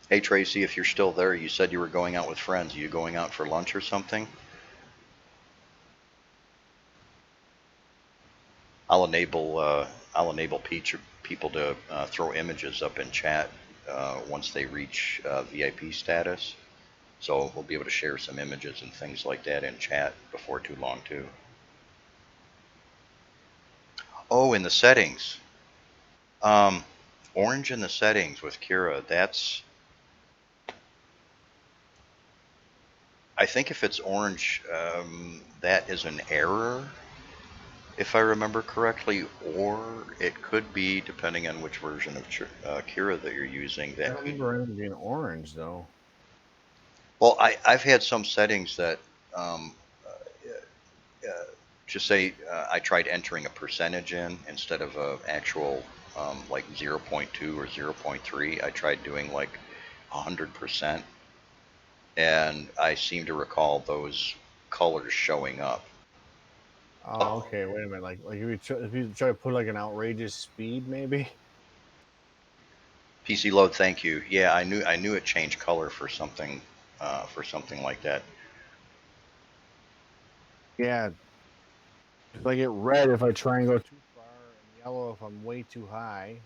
Hey Tracy, if you're still there, you said you were going out with friends. Are you going out for lunch or something? I'll enable people to throw images up in chat once they reach VIP status. So we'll be able to share some images and things like that in chat before too long too. Oh, in the settings, um, orange in the settings with Kira. I think if it's orange, that is an error, if I remember correctly, or it could be, depending on which version of Kira that you're using, I that don't could. remember anything being orange though. Well, I've had some settings that um, just say I tried entering a percentage in instead of a actual like zero point 0.2 or zero point 0.3. I tried doing like 100%, and I seem to recall those colors showing up. Oh, okay. Wait a minute. Like if you try to put like an outrageous speed, maybe. PC load, thank you. Yeah, I knew it changed color for something like that. Yeah. If I get red if I try and go too far, and yellow if I'm way too high,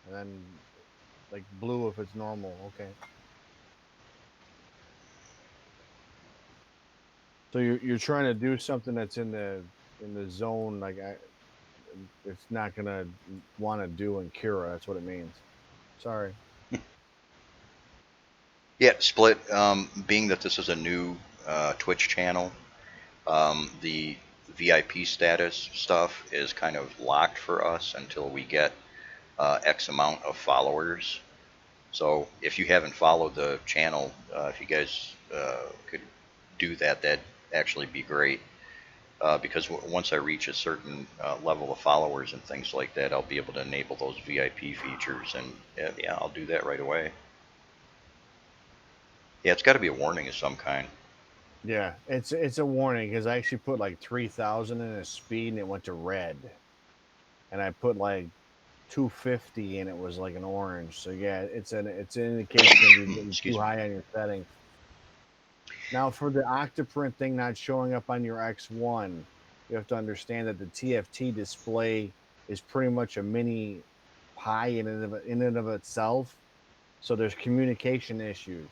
and then like blue if it's normal. Okay. So you're trying to do something that's in the zone like it's not gonna want to do in Cura. That's what it means. Sorry. Yeah, split. Being that this is a new Twitch channel, the VIP status stuff is kind of locked for us until we get X amount of followers. So if you haven't followed the channel, if you guys could do that, that'd actually be great. Because once I reach a certain level of followers and things like that, I'll be able to enable those VIP features, and yeah, I'll do that right away. Yeah, it's got to be a warning of some kind. Yeah, it's a warning because I actually put like 3,000 in a speed and it went to red, and I put like 250 and it was like an orange. So yeah, it's an indication of you getting too Excuse me. high on your settings. Now for the octoprint thing not showing up on your X1, you have to understand that the TFT display is pretty much a mini pie in and of itself. So there's communication issues.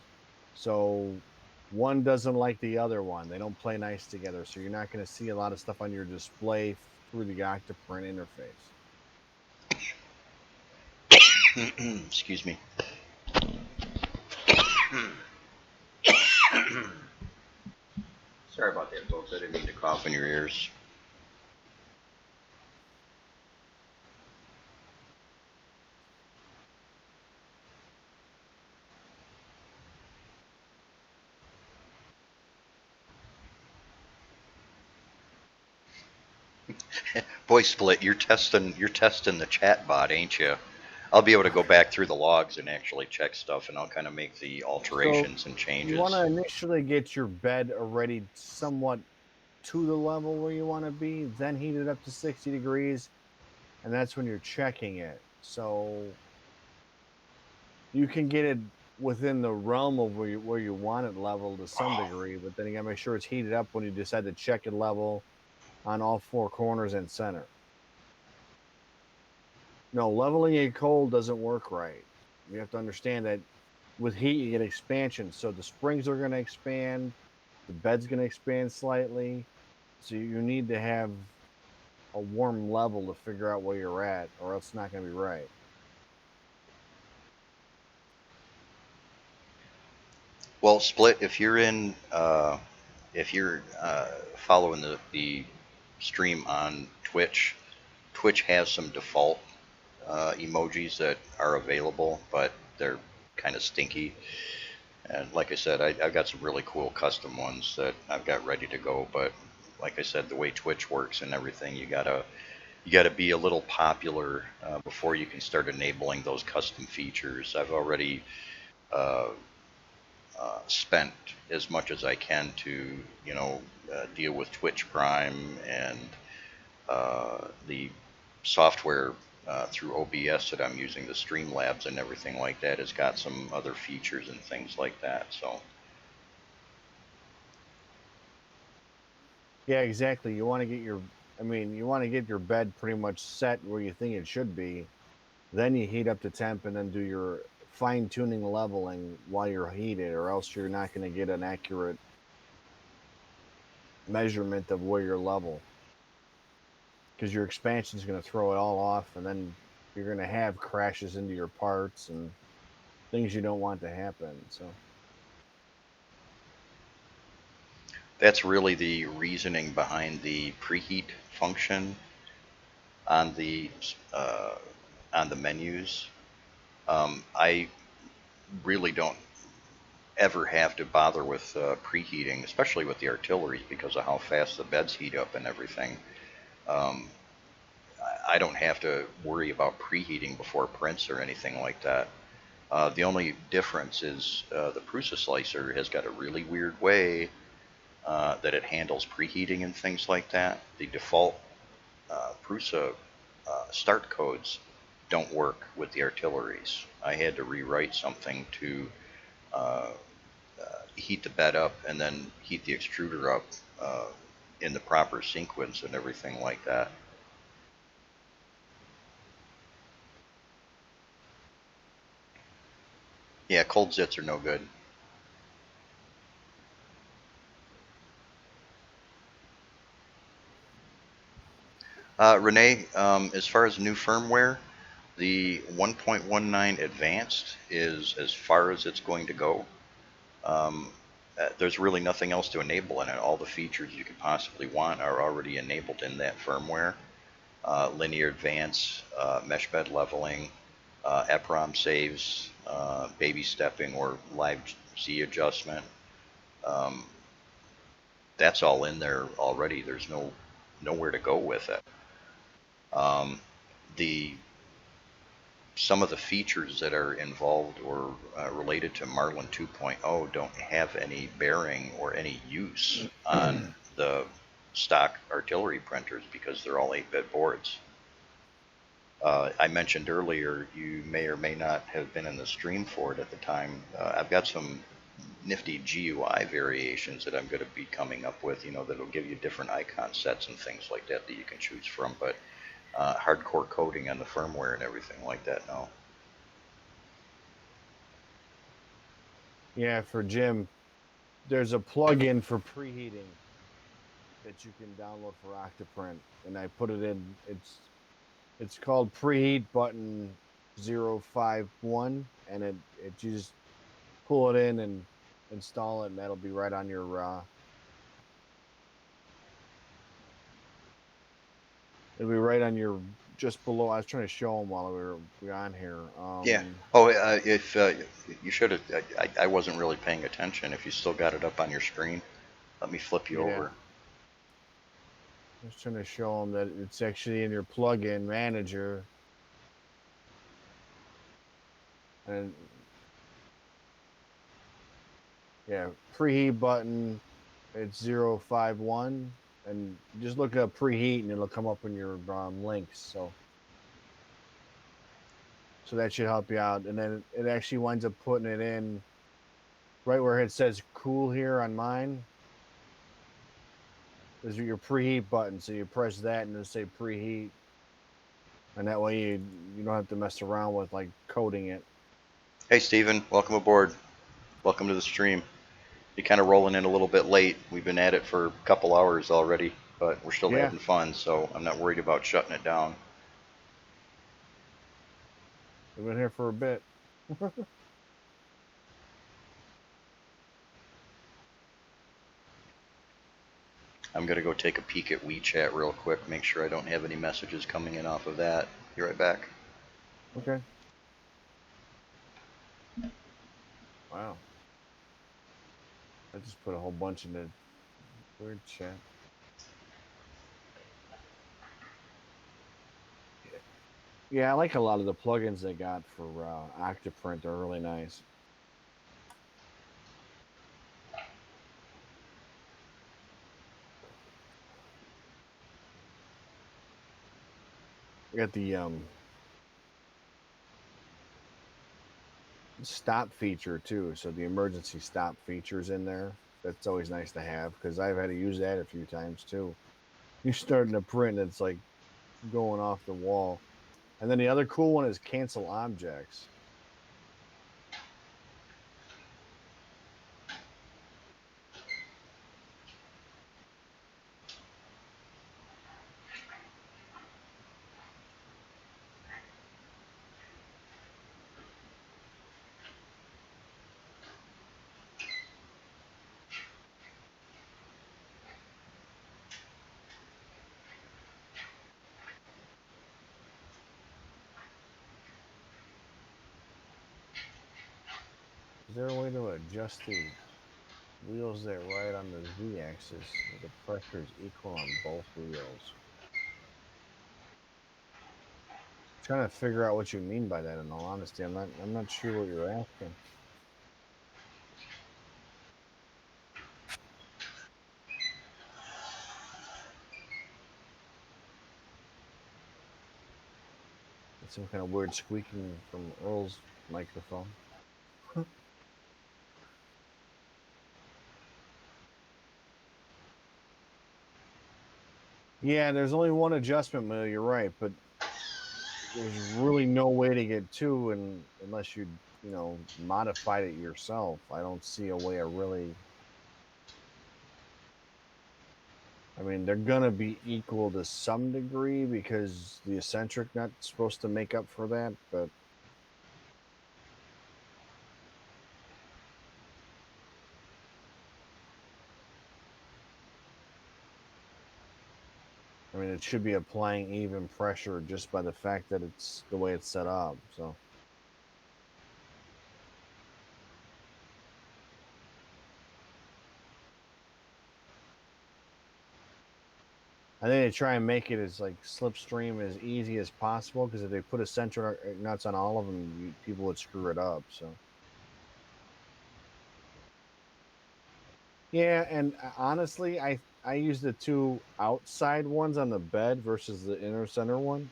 So one doesn't like the other one. They don't play nice together. So you're not going to see a lot of stuff on your display through the octoprint interface. Excuse me. Sorry about that, folks. I didn't mean to cough in your ears. Voice split. You're testing the chat bot, ain't you? I'll be able to go back through the logs and actually check stuff, and I'll kind of make the So alterations and you want changes. to initially get your bed already somewhat to the level where you want to be, then heat it up to 60 degrees, and that's when you're checking it. So you can get it within the realm of where you want it level to some degree, but then you gotta make sure it's heated up when you decide to check it level on all four corners and center. No, leveling it cold doesn't work right. You have to understand that with heat you get expansion, so the springs are going to expand, the bed's going to expand slightly, so you need to have a warm level to figure out where you're at, or else it's not going to be right. Well, Split, if you're following the stream on Twitch, Twitch has some default emojis that are available, but they're kind of stinky. And like I said, I've got some really cool custom ones that I've got ready to go. But like I said, the way Twitch works and everything, you gotta be a little popular before you can start enabling those custom features. I've already uh, spent as much as I can to, deal with Twitch Prime and the software through OBS that I'm using, the Streamlabs and everything like that, has got some other features and things like that. So Yeah, exactly. You want to get your, I mean, you want to get your bed pretty much set where you think it should be. Then you heat up the temp and then do your fine tuning leveling while you're heated, or else you're not going to get an accurate measurement of where you're level. Because your expansion is going to throw it all off, and then you're going to have crashes into your parts and things you don't want to happen. So, that's really the reasoning behind the preheat function on the uh, on the menus. I really don't ever have to bother with preheating, especially with the artillery, because of how fast the beds heat up and everything. Um, I don't have to worry about preheating before prints or anything like that. The only difference is the Prusa slicer has got a really weird way that it handles preheating and things like that. The default Prusa start codes don't work with the artilleries. I had to rewrite something to uh, heat the bed up and then heat the extruder up in the proper sequence and everything like that. Yeah, cold zits are no good. Renee, as far as new firmware, the 1.19 Advanced is as far as it's going to go. There's really nothing else to enable in it. All the features you could possibly want are already enabled in that firmware. Linear advance, mesh bed leveling, EPROM saves, baby stepping or live Z adjustment. Um, that's all in there already. There's nowhere to go with it. Um, the Some of the features that are involved or related to Marlin 2.0 don't have any bearing or any use on the stock artillery printers because they're all 8-bit boards. I mentioned earlier you may or may not have been in the stream for it at the time. I've got some nifty GUI variations that I'm going to be coming up with, that'll give you different icon sets and things like that that you can choose from, but hardcore coding on the firmware and everything like that now. yeah, for Jim, there's a plug-in for preheating that you can download for Octoprint, and I put it in. It's called Preheat Button 051, and it you just pull it in and install it, and that'll be right on your. It'll be right on your just below. I was trying to show them while we were on here. Yeah. Oh, if you should have, I wasn't really paying attention. If you still got it up on your screen, let me flip you Yeah, over. I was trying to show them that it's actually in your plugin manager, and yeah, preheat button. It's 051, and just look up preheat, and it'll come up in your links. So that should help you out. And then it actually winds up putting it in right where it says cool here on mine. Is your preheat button. So you press that and it'll say preheat. And that way you don't have to mess around with like coding it. Hey, Steven, welcome aboard. Welcome to the stream. You're kind of rolling in a little bit late. We've been at it for a couple hours already. but we're still Yeah, having fun, so I'm not worried about shutting it down. we've been here for a bit. I'm gonna go take a peek at WeChat real quick, make sure I don't have any messages coming in off of that. Be right back. Okay. Wow. I just put a whole bunch in the weird chat. Yeah, I like a lot of the plugins they got for Octoprint. They're really nice. We got the stop feature too. So the emergency stop features in there. That's always nice to have because I've had to use that a few times too. You're starting to print, it's like going off the wall. And then the other cool one is cancel objects. Is there a way to adjust the wheels that ride on the Z-axis so the pressure is equal on both wheels? Trying to figure out what you mean by that. In all honesty, I'm not sure what you're asking. It's some kind of weird squeaking from Earl's microphone. Yeah, there's only one adjustment wheel. You're right, but there's really no way to get two, and unless you modified it yourself. I don't see a way of really. I mean, they're gonna be equal to some degree because the eccentric nut's supposed to make up for that, but I mean, it should be applying even pressure just by the fact that it's the way it's set up. So I think they try and make it as like slipstream as easy as possible because if they put eccentric nuts on all of them, people would screw it up. So yeah, and honestly, I use the two outside ones on the bed versus the inner center one.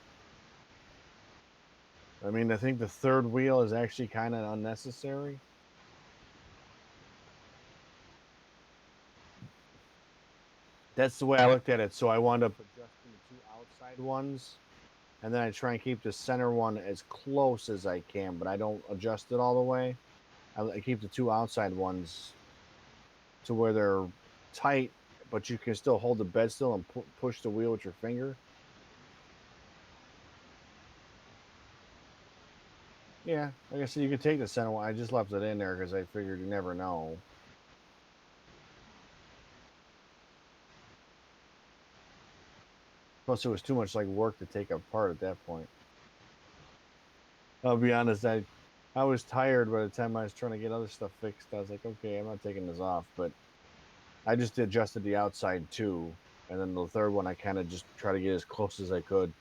I mean, I think the third wheel is actually kind of unnecessary. That's the way I looked at it. So I wound up adjusting the two outside ones, and then I try and keep the center one as close as I can, but I don't adjust it all the way. I keep the two outside ones to where they're tight, but you can still hold the bed still and push the wheel with your finger. Yeah, like I said, you can take the center one. I just left it in there because I figured you never know. Plus, it was too much like work to take apart at that point. I'll be honest, I was tired by the time I was trying to get other stuff fixed. I was like, okay, I'm not taking this off, but I just adjusted the outside too, and then the third one I kind of just try to get as close as I could.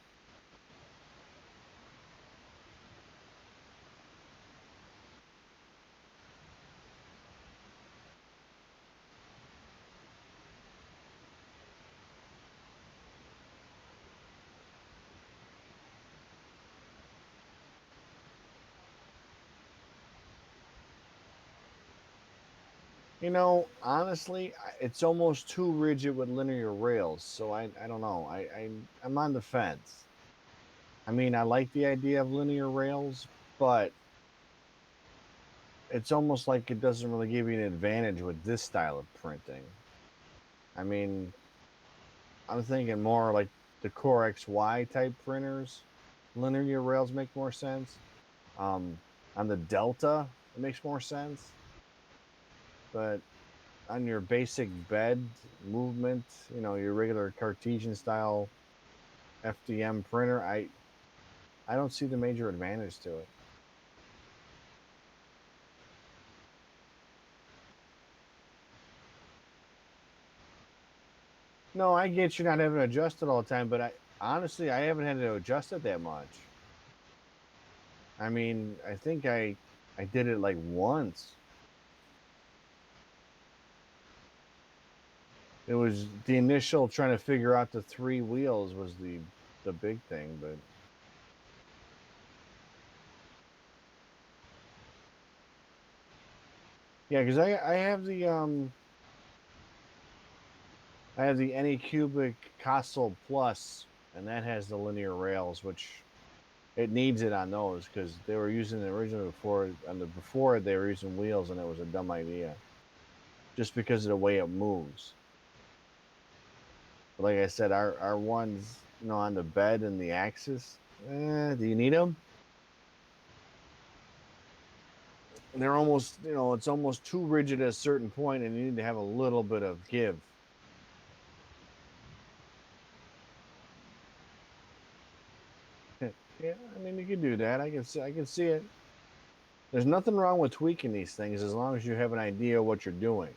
Honestly, it's almost too rigid with linear rails, so I don't know. I'm on the fence. I mean, I like the idea of linear rails, but it's almost like it doesn't really give you an advantage with this style of printing. I mean, I'm thinking more like the Core XY type printers. Linear rails make more sense. Um, on the Delta, it makes more sense. But on your basic bed movement, your regular Cartesian style FDM printer, I don't see the major advantage to it. No, I get you not having to adjust it all the time, but I honestly I haven't had to adjust it that much. I mean, I think I did it like once. It was the initial trying to figure out the three wheels was the big thing, but yeah, because I have the Anycubic Castle Plus, and that has the linear rails, which it needs it on those because they were using the original before on the before they were using wheels, and it was a dumb idea just because of the way it moves. But like I said, our ones, on the bed and the axis, do you need them? They're almost, it's almost too rigid at a certain point, and you need to have a little bit of give. Yeah, I mean, you can do that. I can see it. There's nothing wrong with tweaking these things as long as you have an idea of what you're doing.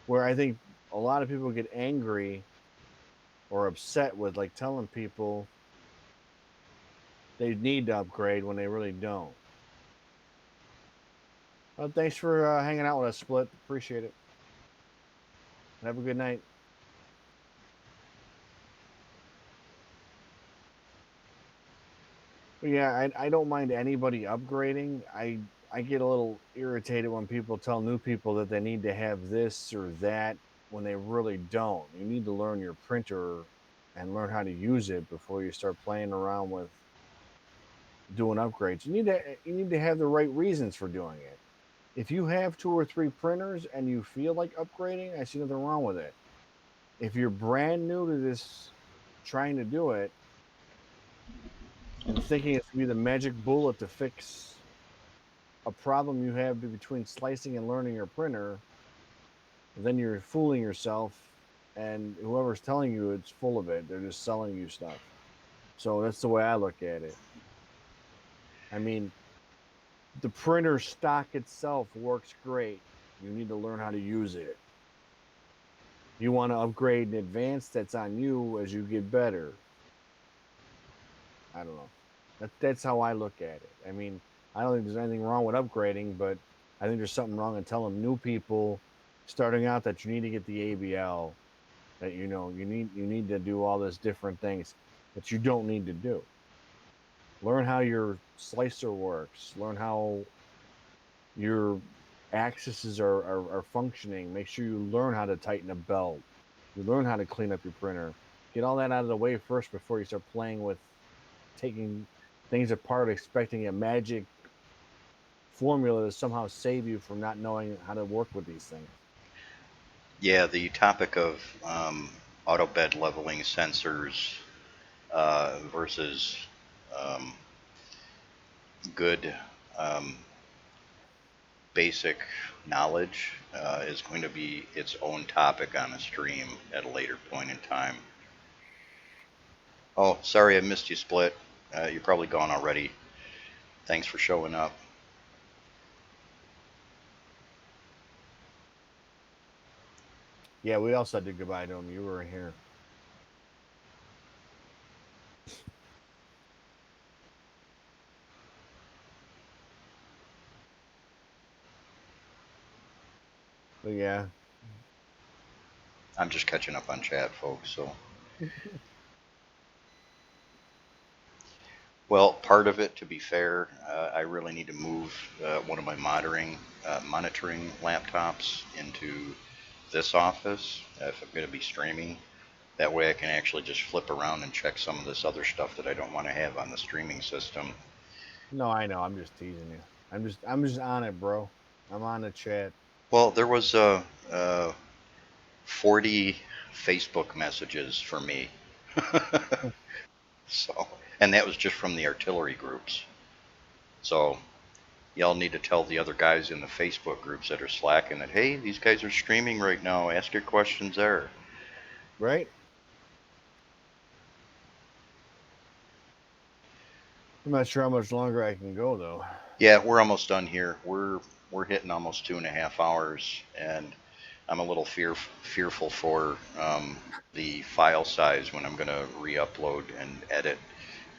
Where I think a lot of people get angry or upset with like telling people they need to upgrade when they really don't. Well, thanks for hanging out with us, Split. Appreciate it. Have a good night. But yeah, I don't mind anybody upgrading. I get a little irritated when people tell new people that they need to have this or that when they really don't. You need to learn your printer and learn how to use it before you start playing around with doing upgrades. You need to have the right reasons for doing it. If you have two or three printers and you feel like upgrading, I see nothing wrong with it. If you're brand new to this, trying to do it and thinking it's gonna be the magic bullet to fix a problem you have between slicing and learning your printer, then you're fooling yourself. And whoever's telling you it's full of it, they're just selling you stuff. So that's the way I look at it. I mean, the printer stock itself works great. You need to learn how to use it. You want to upgrade and advance, that's on you as you get better. I don't know. That's how I look at it. I mean, I don't think there's anything wrong with upgrading, but I think there's something wrong in telling new people starting out that you need to get the ABL, that you need to do all these different things that you don't need to do. Learn how your slicer works. Learn how your axes are functioning. Make sure you learn how to tighten a belt. You learn how to clean up your printer. Get all that out of the way first before you start playing with taking things apart, expecting a magic formula to somehow save you from not knowing how to work with these things. Yeah, the topic of auto bed leveling sensors versus um, good um, basic knowledge is going to be its own topic on a stream at a later point in time. Oh, sorry I missed you, Split. You're probably gone already. Thanks for showing up. Yeah, we also did goodbye to him. You were in here. But yeah. I'm just catching up on chat, folks. So, well, part of it, to be fair, I really need to move one of my monitoring laptops into this office if I'm going to be streaming. That way, I can actually just flip around and check some of this other stuff that I don't want to have on the streaming system. No, I know. I'm just teasing you. I'm just on it, bro. I'm on the chat. Well, there was a 40. Facebook messages for me. So, and that was just from the artillery groups. So y'all need to tell the other guys in the Facebook groups that are slacking that, hey, these guys are streaming right now. Ask your questions there. Right? I'm not sure how much longer I can go though. Yeah, we're almost done here. We're hitting almost 2.5 hours, and I'm a little fearful for the file size when I'm going to re-upload and edit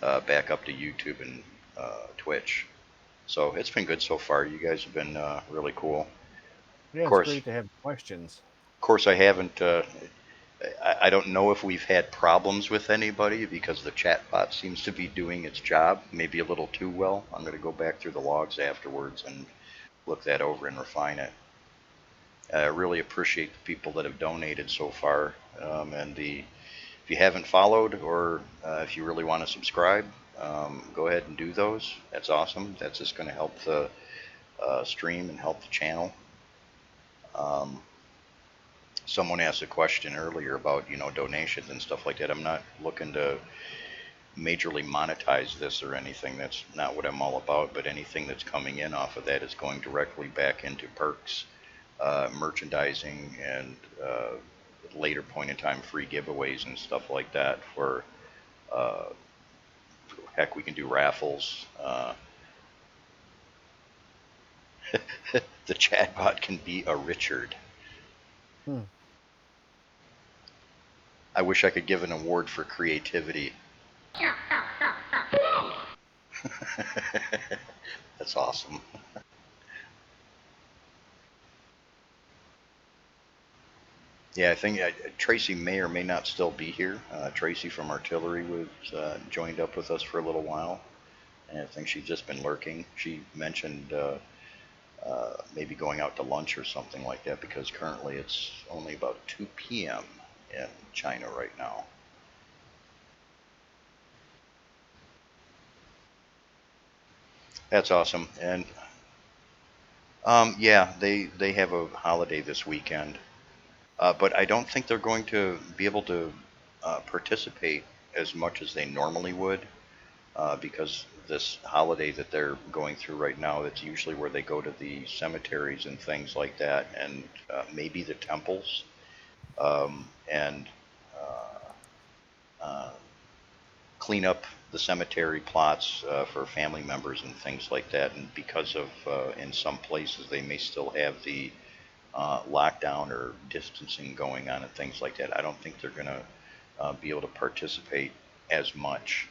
back up to YouTube and Twitch. So it's been good so far. You guys have been really cool. Yeah, it's Course, great to have questions. of course, I haven't. I don't know if we've had problems with anybody because the chat bot seems to be doing its job, maybe a little too well. I'm going to go back through the logs afterwards and look that over and refine it. I really appreciate the people that have donated so far, and if you haven't followed or if you really want to subscribe, go ahead and do those. That's awesome. That's just going to help the stream and help the channel. Someone asked a question earlier about donations and stuff like that. I'm not looking to majorly monetize this or anything. That's not what I'm all about. But anything that's coming in off of that is going directly back into perks, merchandising, and later point in time free giveaways and stuff like that. For uh, heck, we can do raffles. The chatbot can be a Richard. Hmm. I wish I could give an award for creativity. That's awesome. Yeah, I think Tracy may or may not still be here. Tracy from Artillery was joined up with us for a little while, and I think she's just been lurking. She mentioned maybe going out to lunch or something like that because currently it's only about 2 p.m. in China right now. That's awesome. And yeah, they have a holiday this weekend, but I don't think they're going to be able to participate as much as they normally would. Because this holiday that they're going through right now, that's usually where they go to the cemeteries and things like that, and maybe the temples, and uh, clean up the cemetery plots for family members and things like that. And because of, in some places, they may still have the lockdown or distancing going on and things like that, I don't think they're going to be able to participate as much.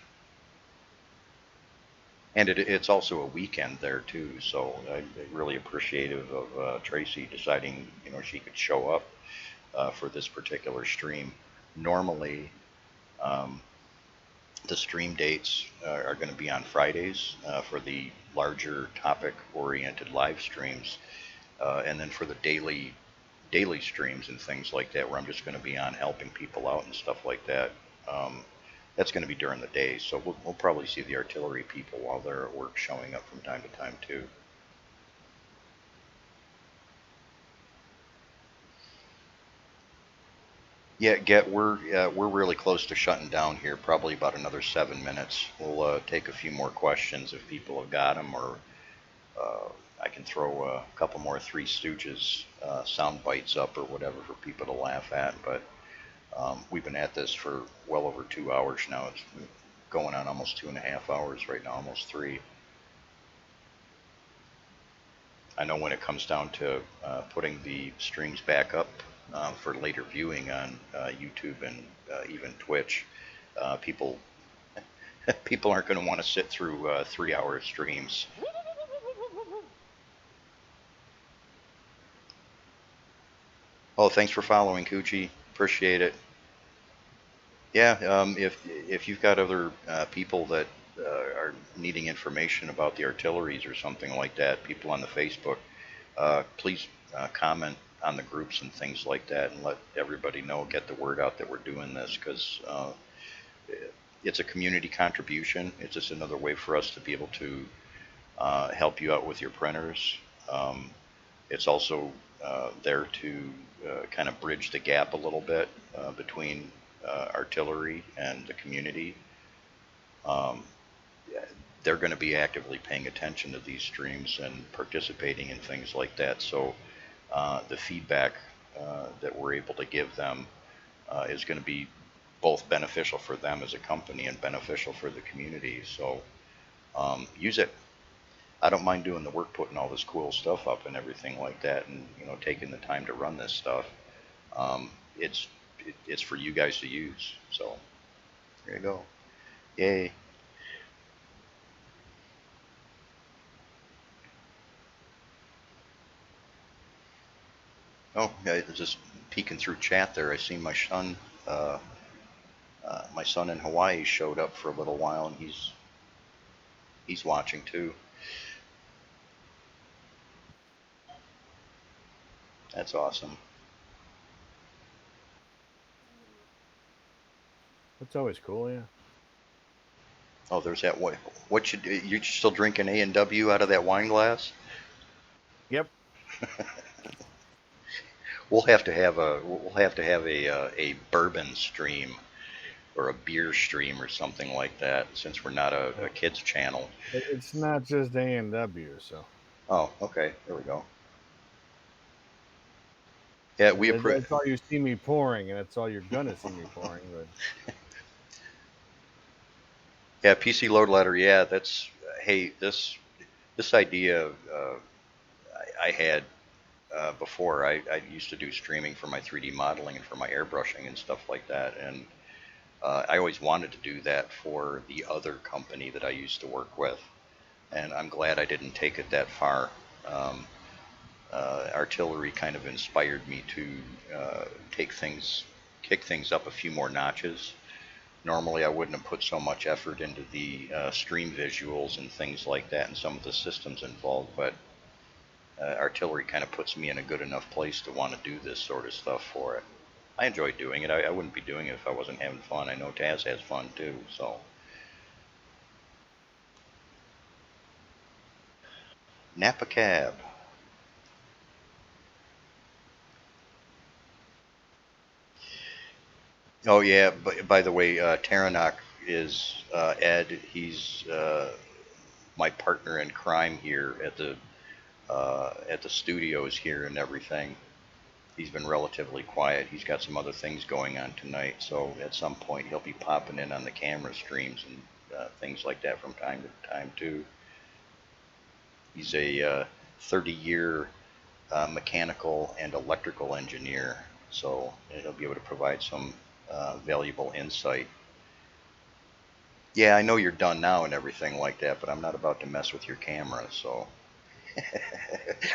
And it's also a weekend there too, so I'm really appreciative of Tracy deciding, she could show up for this particular stream. Normally, um, the stream dates are going to be on Fridays for the larger topic-oriented live streams, and then for the daily streams and things like that, where I'm just going to be on helping people out and stuff like that. That's going to be during the day, so we'll probably see the artillery people while they're at work showing up from time to time too. Yeah, we're really close to shutting down here. Probably about another 7 minutes. We'll take a few more questions if people have got them, or I can throw a couple more Three Stooges sound bites up or whatever for people to laugh at. But we've been at this for well over 2 hours now. It's going on almost 2.5 hours right now, almost three. I know when it comes down to putting the streams back up for later viewing on YouTube and even Twitch, people people aren't going to want to sit through 3-hour streams. Oh, thanks for following, Coochie. Appreciate it. Yeah, if you've got other people that are needing information about the artilleries or something like that, people on the Facebook, please comment on the groups and things like that, and let everybody know, get the word out that we're doing this, because it's a community contribution. It's just another way for us to be able to help you out with your printers. It's also there to kind of bridge the gap a little bit between artillery and the community. Um, they're going to be actively paying attention to these streams and participating in things like that. So the feedback that we're able to give them is going to be both beneficial for them as a company and beneficial for the community. So use it. I don't mind doing the work, putting all this cool stuff up and everything like that, and taking the time to run this stuff. Um, it's it's for you guys to use. So there you go. Yay. Oh, yeah, just peeking through chat there. I seen uh, my son in Hawaii showed up for a little while, and he's watching too. That's awesome. That's always cool, yeah. Oh, there's that. What you still drinking A&W out of that wine glass? Yep. We'll have to have a bourbon stream or a beer stream or something like that, since we're not a kids channel. It's not just A&W, so. Oh, okay, there we go. Yeah, we appreciate. That's all you see me pouring, and that's all you're gonna see me pouring. But Yeah, PC load ladder. Yeah, that's hey this idea I had before. I used to do streaming for my 3D modeling and for my airbrushing and stuff like that, and I always wanted to do that for the other company that I used to work with, and I'm glad I didn't take it that far. Um, Artillery kind of inspired me to kick things up a few more notches. Normally, I wouldn't have put so much effort into the stream visuals and things like that and some of the systems involved, but artillery kind of puts me in a good enough place to want to do this sort of stuff for it. I enjoy doing it. I wouldn't be doing it if I wasn't having fun. I know Taz has fun too, so. Napa Cab. Oh yeah. By the way, Taranok is Ed. He's my partner in crime here at the studios here and everything. He's been relatively quiet. He's got some other things going on tonight, so at some point he'll be popping in on the camera streams and things like that from time to time too. He's a 30-year mechanical and electrical engineer, so he'll be able to provide some valuable insight. Yeah, I know you're done now and everything like that, but I'm not about to mess with your camera, so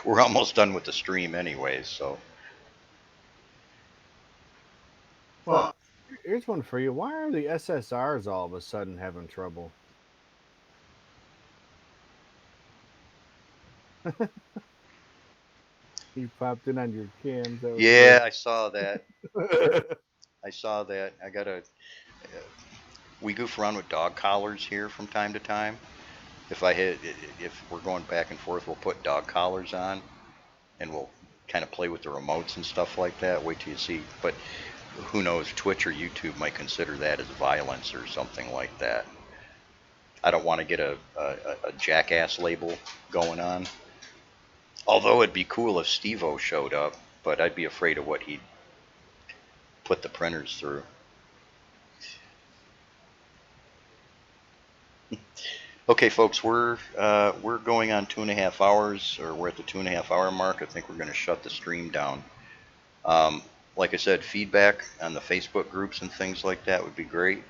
we're almost done with the stream anyways, so. well, here's one for you. Why are the SSRs all of a sudden having trouble? You popped in on your cams. That was Yeah, great. I saw that. I saw that. We goof around with dog collars here from time to time. If we're going back and forth, we'll put dog collars on and we'll kind of play with the remotes and stuff like that. Wait till you see. But who knows? Twitch or YouTube might consider that as violence or something like that. I don't want to get a jackass label going on. Although it'd be cool if Steve-O showed up, but I'd be afraid of what he'd put the printers through. Okay, folks, we're going on 2.5 hours, or we're at the 2.5 hour mark. I think we're going to shut the stream down. Um, like I said, feedback on the Facebook groups and things like that would be great.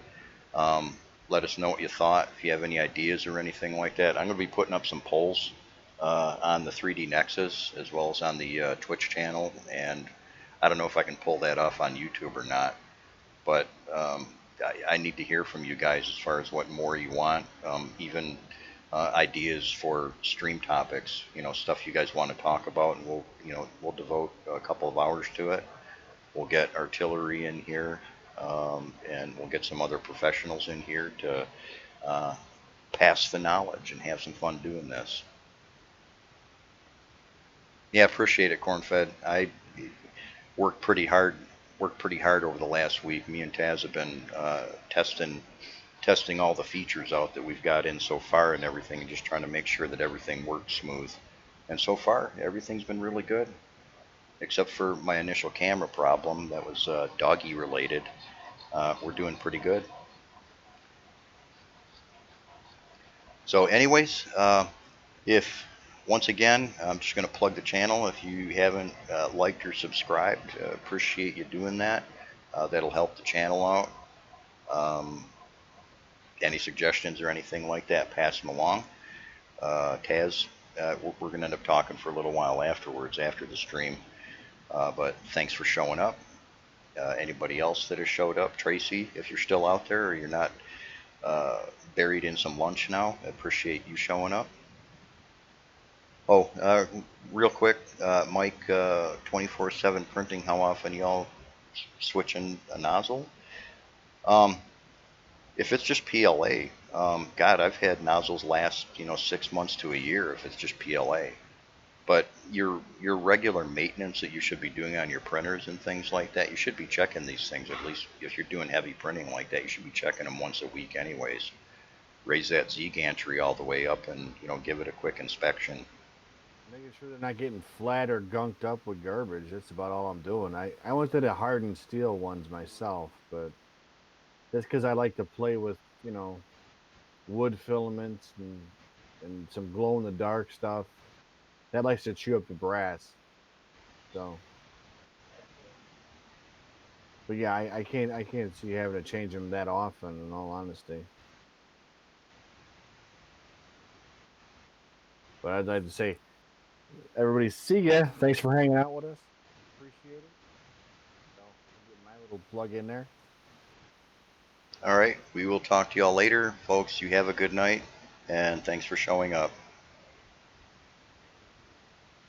Um, Let us know what you thought. If you have any ideas or anything like that, I'm going to be putting up some polls on the 3D Nexus as well as on the Twitch channel, and I don't know if I can pull that off on YouTube or not, but I need to hear from you guys as far as what more you want, even ideas for stream topics, stuff you guys want to talk about, and we'll devote a couple of hours to it. We'll get artillery in here, and we'll get some other professionals in here to uh, pass the knowledge and have some fun doing this. Yeah, appreciate it, Cornfed. I worked pretty hard. Worked pretty hard over the last week. Me and Taz have been testing all the features out that we've got in so far and everything, and just trying to make sure that everything works smooth. And so far, everything's been really good, except for my initial camera problem that was doggy related. We're doing pretty good. So, anyways, if once again, I'm just going to plug the channel. If you haven't liked or subscribed, appreciate you doing that. That'll help the channel out. Um, any suggestions or anything like that, pass them along. Taz, we're going to end up talking for a little while afterwards, after the stream. But thanks for showing up. Anybody else that has showed up, Tracy, if you're still out there or you're not buried in some lunch now, I appreciate you showing up. Oh, real quick, Mike, 24/7 printing, how often y'all switching a nozzle? If it's just PLA, God, I've had nozzles last, 6 months to a year if it's just PLA. But your regular maintenance that you should be doing on your printers and things like that, you should be checking these things. At least if you're doing heavy printing like that, you should be checking them once a week anyways. Raise that Z gantry all the way up and, give it a quick inspection. Making sure they're not getting flat or gunked up with garbage. That's about all I'm doing. I went to the hardened steel ones myself, but that's because I like to play with, wood filaments and some glow in the dark stuff. That likes to chew up the brass. So, but yeah, I can't see having to change them that often. In all honesty, but I'd like to say, everybody, see ya. Thanks for hanging out with us. Appreciate it. So, I'll get my little plug in there. All right, we will talk to y'all later. Folks, you have a good night, and thanks for showing up.